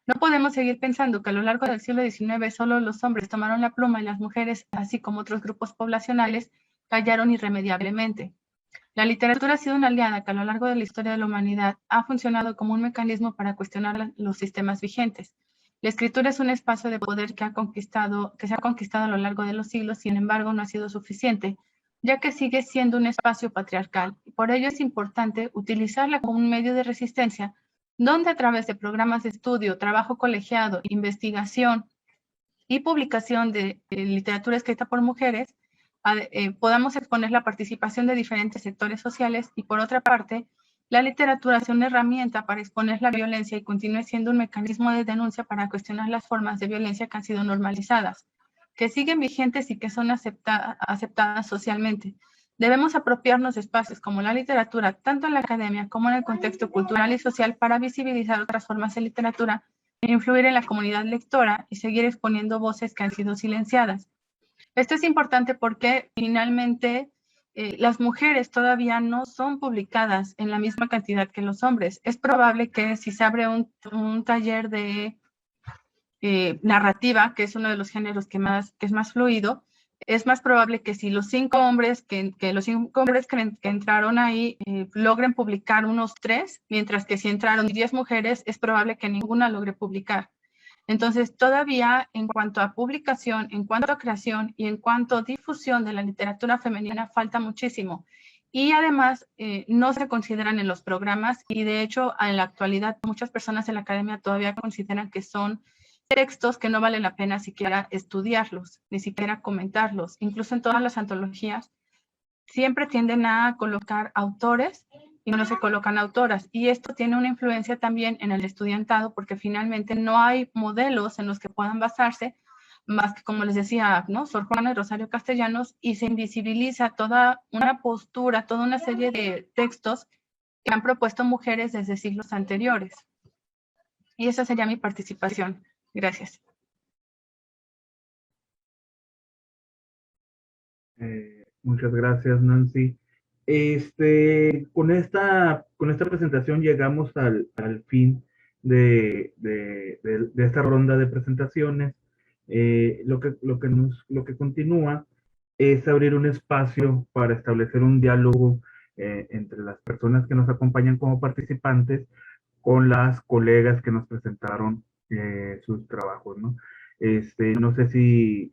No podemos seguir pensando que a lo largo del siglo XIX solo los hombres tomaron la pluma y las mujeres, así como otros grupos poblacionales, callaron irremediablemente. La literatura ha sido una aliada que a lo largo de la historia de la humanidad ha funcionado como un mecanismo para cuestionar los sistemas vigentes. La escritura es un espacio de poder que se ha conquistado a lo largo de los siglos, sin embargo no ha sido suficiente, ya que sigue siendo un espacio patriarcal. Por ello es importante utilizarla como un medio de resistencia, donde a través de programas de estudio, trabajo colegiado, investigación y publicación de literatura escrita por mujeres, podamos exponer la participación de diferentes sectores sociales y, por otra parte, la literatura sea una herramienta para exponer la violencia y continúe siendo un mecanismo de denuncia para cuestionar las formas de violencia que han sido normalizadas, que siguen vigentes y que son aceptadas socialmente. Debemos apropiarnos de espacios como la literatura, tanto en la academia como en el contexto cultural y social, para visibilizar otras formas de literatura, influir en la comunidad lectora y seguir exponiendo voces que han sido silenciadas. Esto es importante porque finalmente las mujeres todavía no son publicadas en la misma cantidad que los hombres. Es probable que si se abre un taller de narrativa, que es uno de los géneros que es más fluido, es más probable que si los 5 hombres que entraron ahí logren publicar unos 3, mientras que si entraron 10 mujeres, es probable que ninguna logre publicar. Entonces, todavía en cuanto a publicación, en cuanto a creación y en cuanto a difusión de la literatura femenina, falta muchísimo. Y además, no se consideran en los programas, y de hecho, en la actualidad, muchas personas en la academia todavía consideran que son textos que no vale la pena siquiera estudiarlos, ni siquiera comentarlos. Incluso en todas las antologías, siempre tienden a colocar autores y no se colocan autoras. Y esto tiene una influencia también en el estudiantado, porque finalmente no hay modelos en los que puedan basarse, más que, como les decía, ¿no?, Sor Juana y Rosario Castellanos, y se invisibiliza toda una postura, toda una serie de textos que han propuesto mujeres desde siglos anteriores. Y esa sería mi participación. Gracias. Muchas gracias, Nancy. Con esta presentación llegamos al fin de esta ronda de presentaciones. Lo que continúa es abrir un espacio para establecer un diálogo entre las personas que nos acompañan como participantes con las colegas que nos presentaron sus trabajos, ¿no? No sé si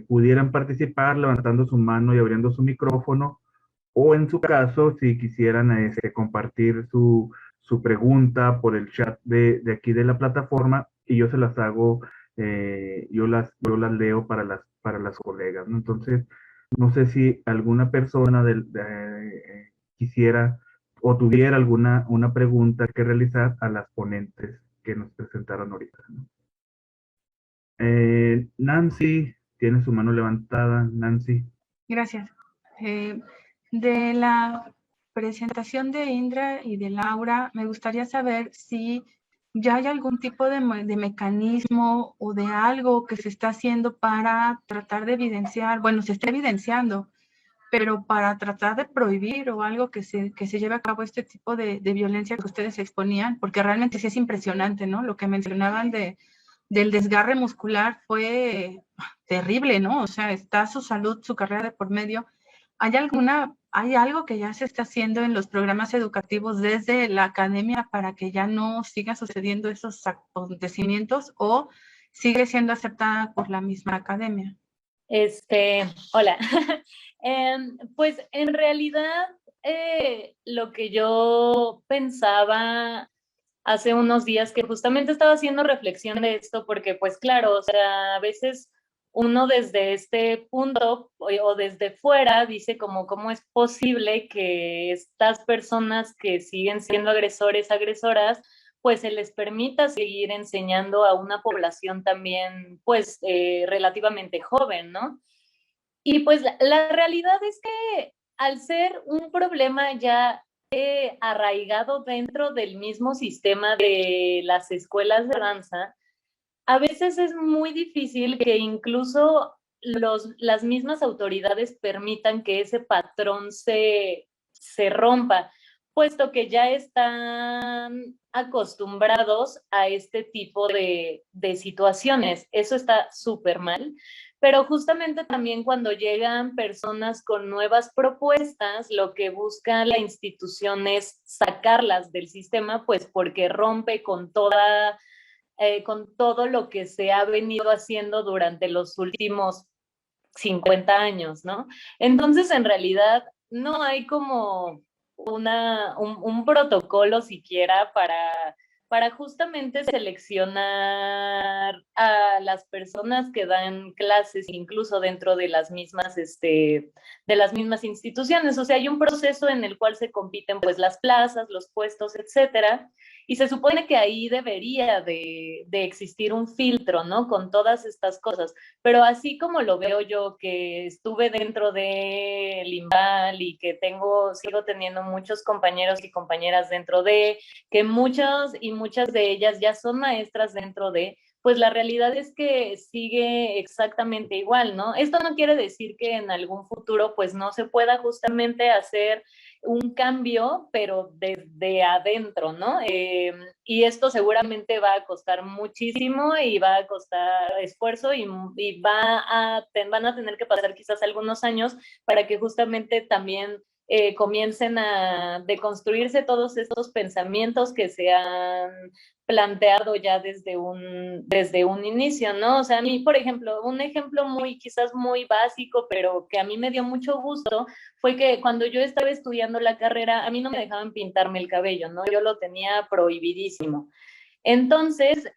pudieran participar levantando su mano y abriendo su micrófono, o en su caso, si quisieran compartir su pregunta por el chat de aquí de la plataforma y yo se las hago, yo las leo para las colegas, ¿no? Entonces, no sé si alguna persona quisiera o tuviera una pregunta que realizar a las ponentes que nos presentaron ahorita, ¿no? Nancy tiene su mano levantada. Nancy. Gracias. De la presentación de Indra y de Laura, me gustaría saber si ya hay algún tipo de mecanismo o de algo que se está haciendo para tratar de evidenciar, bueno, se está evidenciando, pero para tratar de prohibir o algo que se lleve a cabo este tipo de violencia que ustedes exponían, porque realmente sí es impresionante, ¿no? Lo que mencionaban del desgarre muscular fue terrible, ¿no? O sea, está su salud, su carrera de por medio. ¿Hay algo que ya se está haciendo en los programas educativos desde la academia para que ya no siga sucediendo esos acontecimientos o sigue siendo aceptada por la misma academia? Hola. Pues en realidad lo que yo pensaba hace unos días, que justamente estaba haciendo reflexión de esto, porque pues claro, o sea, a veces uno desde este punto o desde fuera dice como cómo es posible que estas personas que siguen siendo agresores, agresoras, pues se les permita seguir enseñando a una población también pues relativamente joven, ¿no? Y pues la realidad es que al ser un problema ya arraigado dentro del mismo sistema de las escuelas de danza, a veces es muy difícil que incluso las mismas autoridades permitan que ese patrón se rompa, puesto que ya están acostumbrados a este tipo de situaciones. Eso está súper mal. Pero justamente también cuando llegan personas con nuevas propuestas, lo que busca la institución es sacarlas del sistema, pues porque rompe con con todo lo que se ha venido haciendo durante los últimos 50 años, ¿no? Entonces, en realidad, no hay como un protocolo siquiera para justamente seleccionar a las personas que dan clases, incluso dentro de de las mismas instituciones. O sea, hay un proceso en el cual se compiten pues las plazas, los puestos, etcétera, y se supone que ahí debería de existir un filtro, ¿no? Con todas estas cosas. Pero así como lo veo yo, que estuve dentro del IMBAL y que sigo teniendo muchos compañeros y compañeras dentro que muchos y muchas de ellas ya son maestras dentro pues la realidad es que sigue exactamente igual, ¿no? Esto no quiere decir que en algún futuro pues no se pueda justamente hacer un cambio, pero desde adentro, ¿no? Y esto seguramente va a costar muchísimo y va a costar esfuerzo y van a tener que pasar quizás algunos años para que justamente también comiencen a deconstruirse todos estos pensamientos que se han planteado ya desde un inicio, ¿no? O sea, a mí, por ejemplo, un ejemplo quizás muy básico, pero que a mí me dio mucho gusto, fue que cuando yo estaba estudiando la carrera, a mí no me dejaban pintarme el cabello, ¿no? Yo lo tenía prohibidísimo. Entonces,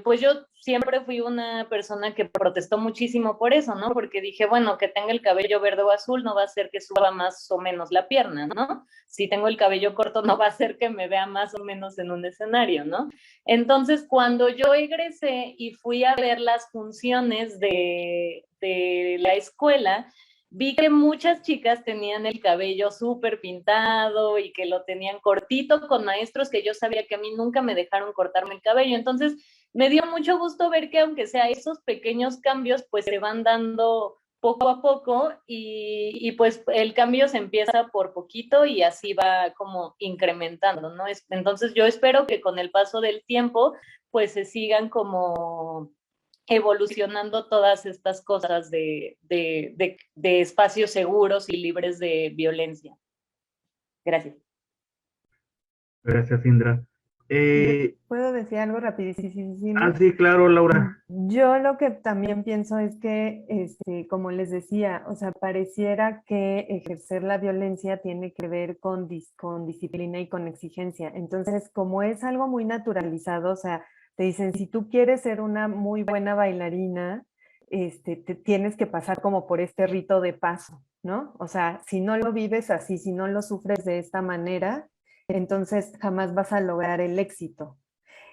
pues yo siempre fui una persona que protestó muchísimo por eso, ¿no? Porque dije, bueno, que tenga el cabello verde o azul no va a hacer que suba más o menos la pierna, ¿no? Si tengo el cabello corto no va a hacer que me vea más o menos en un escenario, ¿no? Entonces, cuando yo egresé y fui a ver las funciones de la escuela, vi que muchas chicas tenían el cabello súper pintado y que lo tenían cortito con maestros que yo sabía que a mí nunca me dejaron cortarme el cabello. Entonces, me dio mucho gusto ver que aunque sea esos pequeños cambios, pues se van dando poco a poco y pues el cambio se empieza por poquito y así va como incrementando, ¿no? Entonces, yo espero que con el paso del tiempo, pues se sigan como evolucionando todas estas cosas de espacios seguros y libres de violencia. Gracias. Gracias, Indra. ¿Puedo decir algo rapidísimo? Sí, claro, Laura. Yo lo que también pienso es que, como les decía, o sea, pareciera que ejercer la violencia tiene que ver con disciplina y con exigencia. Entonces, como es algo muy naturalizado, o sea, te dicen, si tú quieres ser una muy buena bailarina, te tienes que pasar como por este rito de paso, ¿no? O sea, si no lo vives así, si no lo sufres de esta manera, entonces jamás vas a lograr el éxito.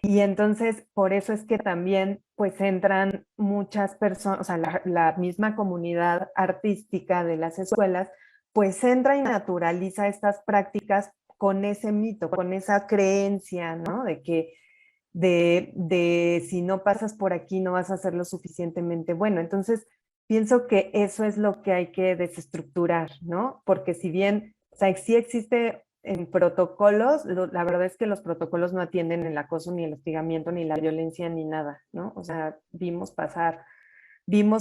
Y entonces, por eso es que también, pues, entran muchas personas, o sea, la misma comunidad artística de las escuelas, pues entra y naturaliza estas prácticas con ese mito, con esa creencia, ¿no? De que de si no pasas por aquí no vas a ser lo suficientemente bueno. Entonces, pienso que eso es lo que hay que desestructurar, ¿no? Porque si bien, o sea, sí existe en protocolos, la verdad es que los protocolos no atienden el acoso, ni el hostigamiento, ni la violencia, ni nada, ¿no? O sea, vimos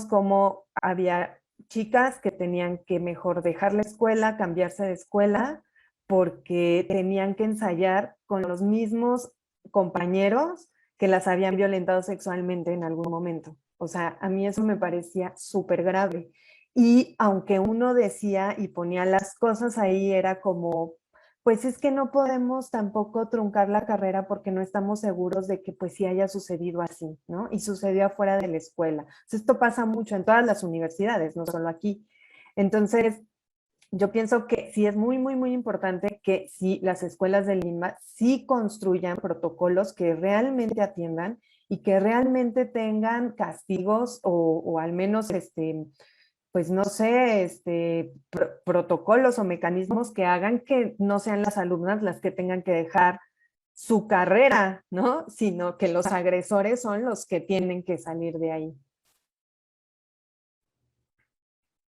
cómo había chicas que tenían que mejor dejar la escuela, cambiarse de escuela, porque tenían que ensayar con los mismos compañeros que las habían violentado sexualmente en algún momento. O sea, a mí eso me parecía súper grave. Y aunque uno decía y ponía las cosas ahí, era como, pues es que no podemos tampoco truncar la carrera porque no estamos seguros de que pues sí haya sucedido así, ¿no? Y sucedió afuera de la escuela. Entonces, esto pasa mucho en todas las universidades, no solo aquí. Entonces, yo pienso que sí es muy, muy, muy importante que sí las escuelas de Lima sí construyan protocolos que realmente atiendan y que realmente tengan castigos o al menos pues no sé, protocolos o mecanismos que hagan que no sean las alumnas las que tengan que dejar su carrera, ¿no? Sino que los agresores son los que tienen que salir de ahí.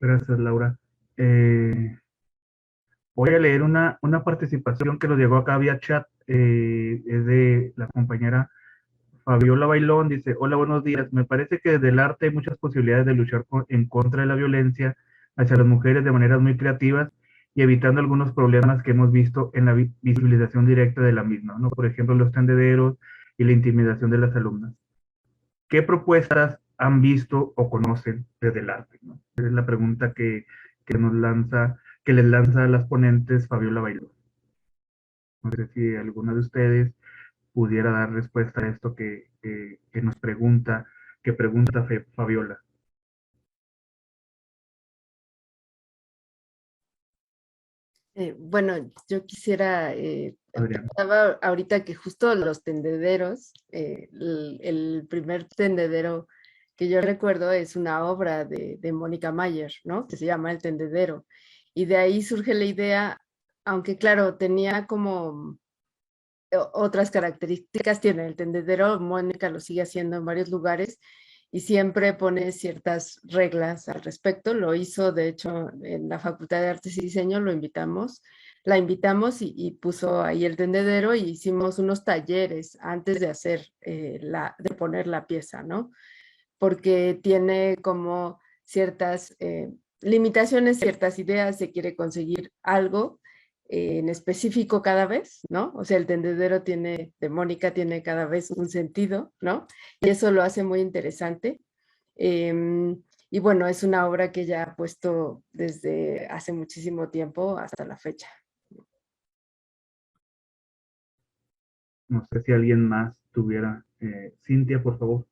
Gracias, Laura. Voy a leer una participación que nos llegó acá vía chat, es de la compañera Fabiola Bailón, dice, hola, buenos días. Me parece que desde el arte hay muchas posibilidades de luchar en contra de la violencia hacia las mujeres de maneras muy creativas y evitando algunos problemas que hemos visto en la visibilización directa de la misma, ¿no? Por ejemplo, los tendederos y la intimidación de las alumnas. ¿Qué propuestas han visto o conocen desde el arte, ¿no? Esa es la pregunta que les lanza a las ponentes Fabiola Bailón. No sé si alguna de ustedes pudiera dar respuesta a esto que nos pregunta, que pregunta Fabiola. Bueno, yo quisiera, Adrián. pensaba ahorita que justo los tendederos, el primer tendedero que yo recuerdo es una obra de Mónica Mayer, ¿no? Que se llama El Tendedero. Y de ahí surge la idea, aunque claro, tenía como otras características, tiene el tendedero, Mónica lo sigue haciendo en varios lugares, y siempre pone ciertas reglas al respecto. Lo hizo, de hecho, en la Facultad de Artes y Diseño, la invitamos y puso ahí el tendedero y hicimos unos talleres antes de hacer, de poner la pieza, ¿no? Porque tiene como ciertas limitaciones, ciertas ideas, se quiere conseguir algo en específico cada vez, ¿no? O sea, el tendedero de Mónica tiene cada vez un sentido, ¿no? Y eso lo hace muy interesante. Y bueno, es una obra que ya ha puesto desde hace muchísimo tiempo hasta la fecha. No sé si alguien más tuviera. Cintia, por favor.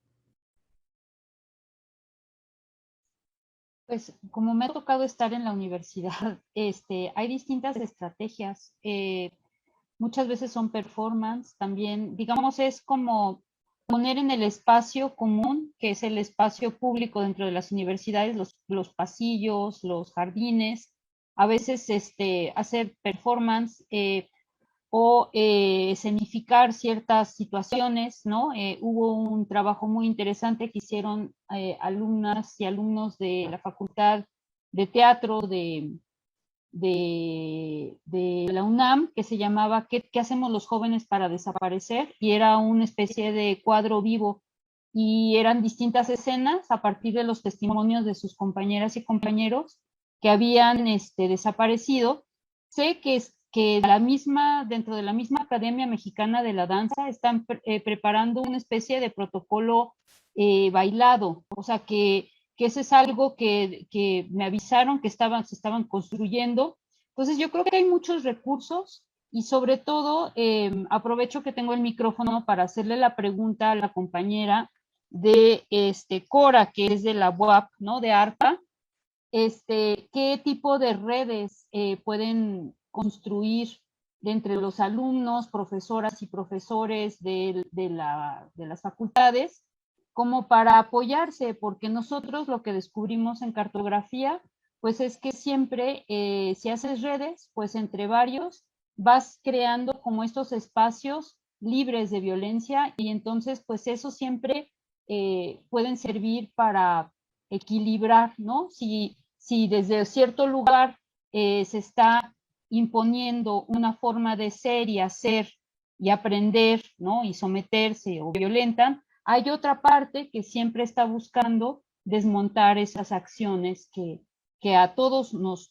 Pues como me ha tocado estar en la universidad, hay distintas estrategias. Muchas veces son performance, también, digamos, es como poner en el espacio común, que es el espacio público dentro de las universidades, los pasillos, los jardines, a veces hacer performance o escenificar ciertas situaciones, ¿no? Hubo un trabajo muy interesante que hicieron alumnas y alumnos de la Facultad de Teatro de la UNAM, que se llamaba ¿Qué hacemos los jóvenes para desaparecer? Y era una especie de cuadro vivo y eran distintas escenas a partir de los testimonios de sus compañeras y compañeros que habían desaparecido. Sé que que dentro de la misma Academia Mexicana de la Danza están preparando una especie de protocolo bailado, o sea que ese es algo que me avisaron que se estaban construyendo. Entonces yo creo que hay muchos recursos y sobre todo aprovecho que tengo el micrófono para hacerle la pregunta a la compañera de Cora, que es de la UAP, ¿no? De ARPA, ¿qué tipo de redes pueden construir entre los alumnos, profesoras y profesores de las facultades, como para apoyarse? Porque nosotros lo que descubrimos en cartografía, pues es que siempre, si haces redes, pues entre varios, vas creando como estos espacios libres de violencia y entonces, pues eso siempre pueden servir para equilibrar, ¿no? Si desde cierto lugar se está imponiendo una forma de ser y hacer y aprender, ¿no? Y someterse o violentan, hay otra parte que siempre está buscando desmontar esas acciones que a todos nos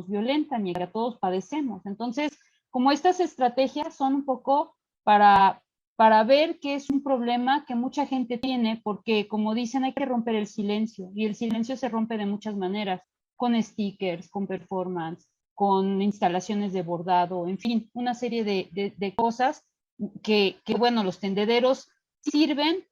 violentan y que a todos padecemos. Entonces, como estas estrategias son un poco para ver que es un problema que mucha gente tiene, porque como dicen, hay que romper el silencio, y el silencio se rompe de muchas maneras, con stickers, con performance, con instalaciones de bordado, en fin, una serie de cosas que, bueno, los tendederos sirven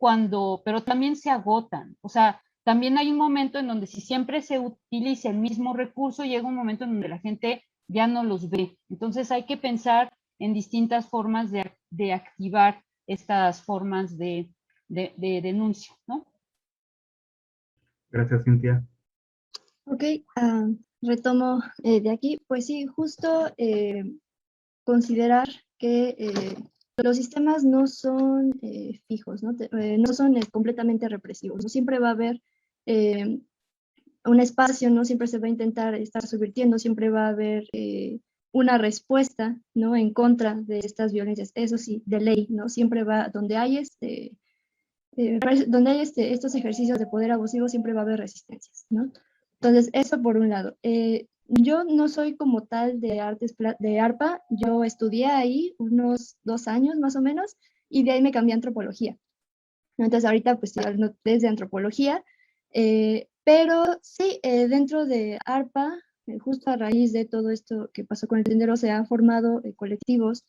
pero también se agotan. O sea, también hay un momento en donde si siempre se utiliza el mismo recurso, llega un momento en donde la gente ya no los ve. Entonces hay que pensar en distintas formas de activar estas formas de denuncia, ¿no? Gracias, Cintia. Ok, retomo de aquí. Pues sí, justo considerar que los sistemas no son fijos, ¿no? No son completamente represivos, ¿no? Siempre va a haber un espacio, ¿no? Siempre se va a intentar estar subvirtiendo, siempre va a haber una respuesta, ¿no? En contra de estas violencias, eso sí, de ley, ¿no? Siempre va, donde hay estos ejercicios de poder abusivo, siempre va a haber resistencias, ¿no? Entonces, eso por un lado. Yo no soy como tal de de ARPA, yo estudié ahí unos 2 años más o menos, y de ahí me cambié a antropología. Entonces, ahorita pues estoy hablando desde antropología, pero sí, dentro de ARPA, justo a raíz de todo esto que pasó con el tendero, se han formado colectivas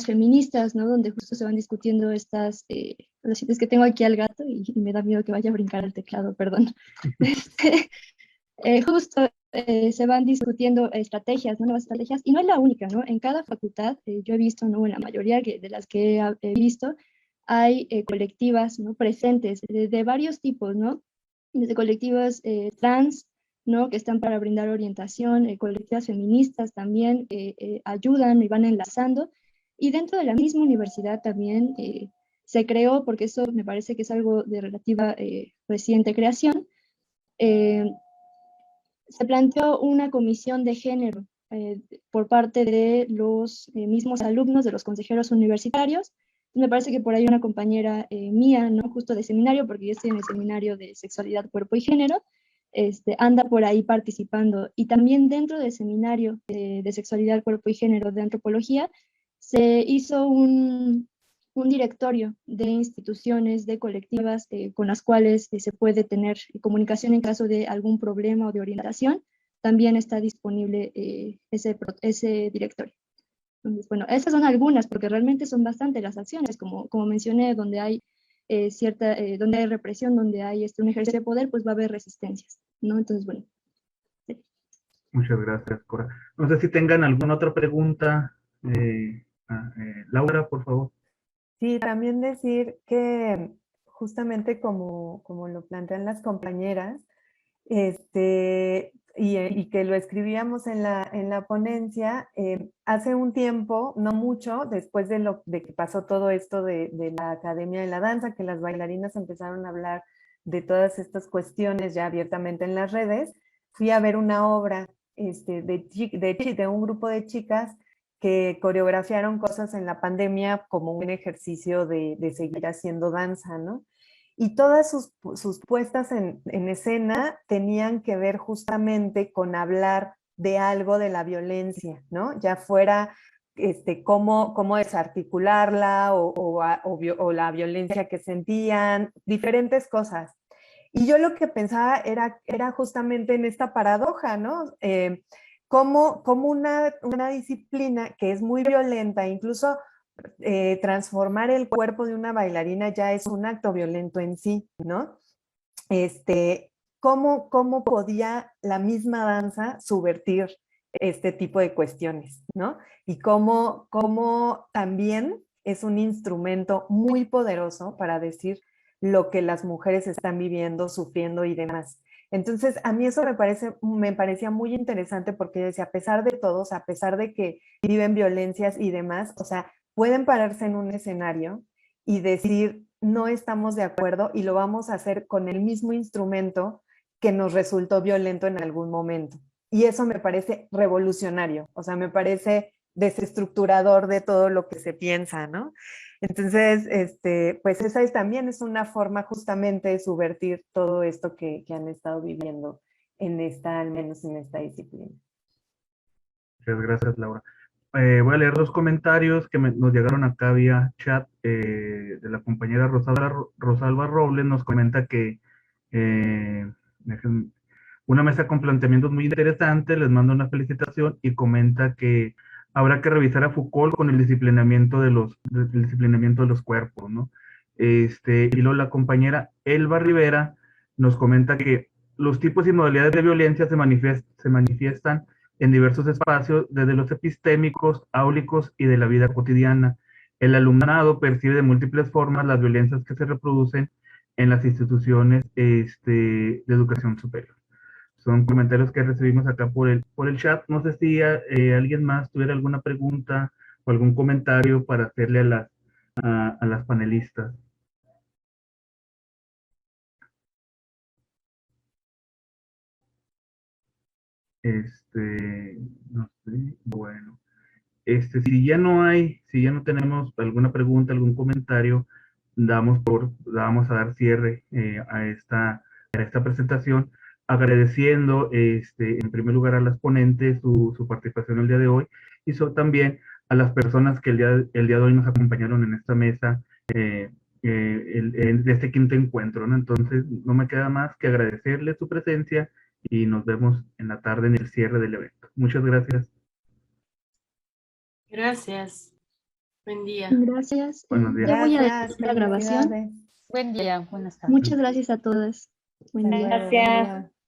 feministas, ¿no? Donde justo se van discutiendo es que tengo aquí al gato y me da miedo que vaya a brincar el teclado, perdón. Justo se van discutiendo estrategias, ¿no? Nuevas estrategias, y no es la única, ¿no? En cada facultad, yo he visto, ¿no? En la mayoría de las que he visto, hay colectivas, ¿no? Presentes de varios tipos, ¿no? Desde colectivas trans, ¿no? Que están para brindar orientación, colectivas feministas también ayudan y van enlazando, y dentro de la misma universidad también se creó, porque eso me parece que es algo de relativa reciente creación, se planteó una comisión de género por parte de los mismos alumnos, de los consejeros universitarios. Me parece que por ahí una compañera mía, ¿no? Justo de seminario, porque yo estoy en el seminario de sexualidad, cuerpo y género, anda por ahí participando. Y también dentro del seminario de sexualidad, cuerpo y género de antropología, se hizo un directorio de instituciones, de colectivas con las cuales se puede tener comunicación en caso de algún problema o de orientación. También está disponible ese directorio. Entonces, bueno, esas son algunas, porque realmente son bastante las acciones, como mencioné, donde hay donde hay represión, donde hay un ejercicio de poder, pues va a haber resistencias, ¿no? Entonces, bueno. Sí. Muchas gracias, Cora. No sé si tengan alguna otra pregunta. Laura, por favor. Sí, también decir que justamente como lo plantean las compañeras, y que lo escribíamos en la ponencia, hace un tiempo, no mucho, después de que pasó todo esto de la Academia de la Danza, que las bailarinas empezaron a hablar de todas estas cuestiones ya abiertamente en las redes, fui a ver una obra de un grupo de chicas que coreografiaron cosas en la pandemia como un ejercicio de seguir haciendo danza, ¿no? Y todas sus puestas en escena tenían que ver justamente con hablar de algo de la violencia, ¿no? Ya fuera cómo desarticularla o la violencia que sentían, diferentes cosas. Y yo lo que pensaba era justamente en esta paradoja, ¿no? Como una disciplina que es muy violenta, incluso transformar el cuerpo de una bailarina ya es un acto violento en sí, ¿no? ¿Cómo podía la misma danza subvertir este tipo de cuestiones, ¿no? Y cómo también es un instrumento muy poderoso para decir lo que las mujeres están viviendo, sufriendo y demás. Entonces, a mí eso me parecía muy interesante porque decía, a pesar de todos, a pesar de que viven violencias y demás, o sea, pueden pararse en un escenario y decir, no estamos de acuerdo y lo vamos a hacer con el mismo instrumento que nos resultó violento en algún momento. Y eso me parece revolucionario, o sea, me parece desestructurador de todo lo que se piensa, ¿no? Entonces, pues esa también es una forma justamente de subvertir todo esto que han estado viviendo al menos en esta disciplina. Muchas gracias, Laura. Voy a leer dos comentarios que nos llegaron acá vía chat de la compañera Rosalba Robles. Nos comenta que una mesa con planteamientos muy interesantes, les mando una felicitación y comenta que habrá que revisar a Foucault con el disciplinamiento de los cuerpos, ¿no? Y luego la compañera Elba Rivera nos comenta que los tipos y modalidades de violencia se manifiestan en diversos espacios, desde los epistémicos, áulicos y de la vida cotidiana. El alumnado percibe de múltiples formas las violencias que se reproducen en las instituciones de educación superior. Son comentarios que recibimos acá por el chat. No sé si alguien más tuviera alguna pregunta o algún comentario para hacerle a las panelistas. No sé, bueno. Si ya no tenemos alguna pregunta, algún comentario, vamos a dar cierre a esta presentación, agradeciendo en primer lugar a las ponentes su participación el día de hoy y también a las personas que el día de hoy nos acompañaron en esta mesa de este quinto encuentro, ¿no? Entonces, no me queda más que agradecerles su presencia y nos vemos en la tarde en el cierre del evento. Muchas gracias. Gracias. Buen día. Gracias. Buenos días. Ya voy a Gracias, detener la grabación. felicidades. Buen día, buenas tardes. Muchas gracias a todas. Buen día. Gracias.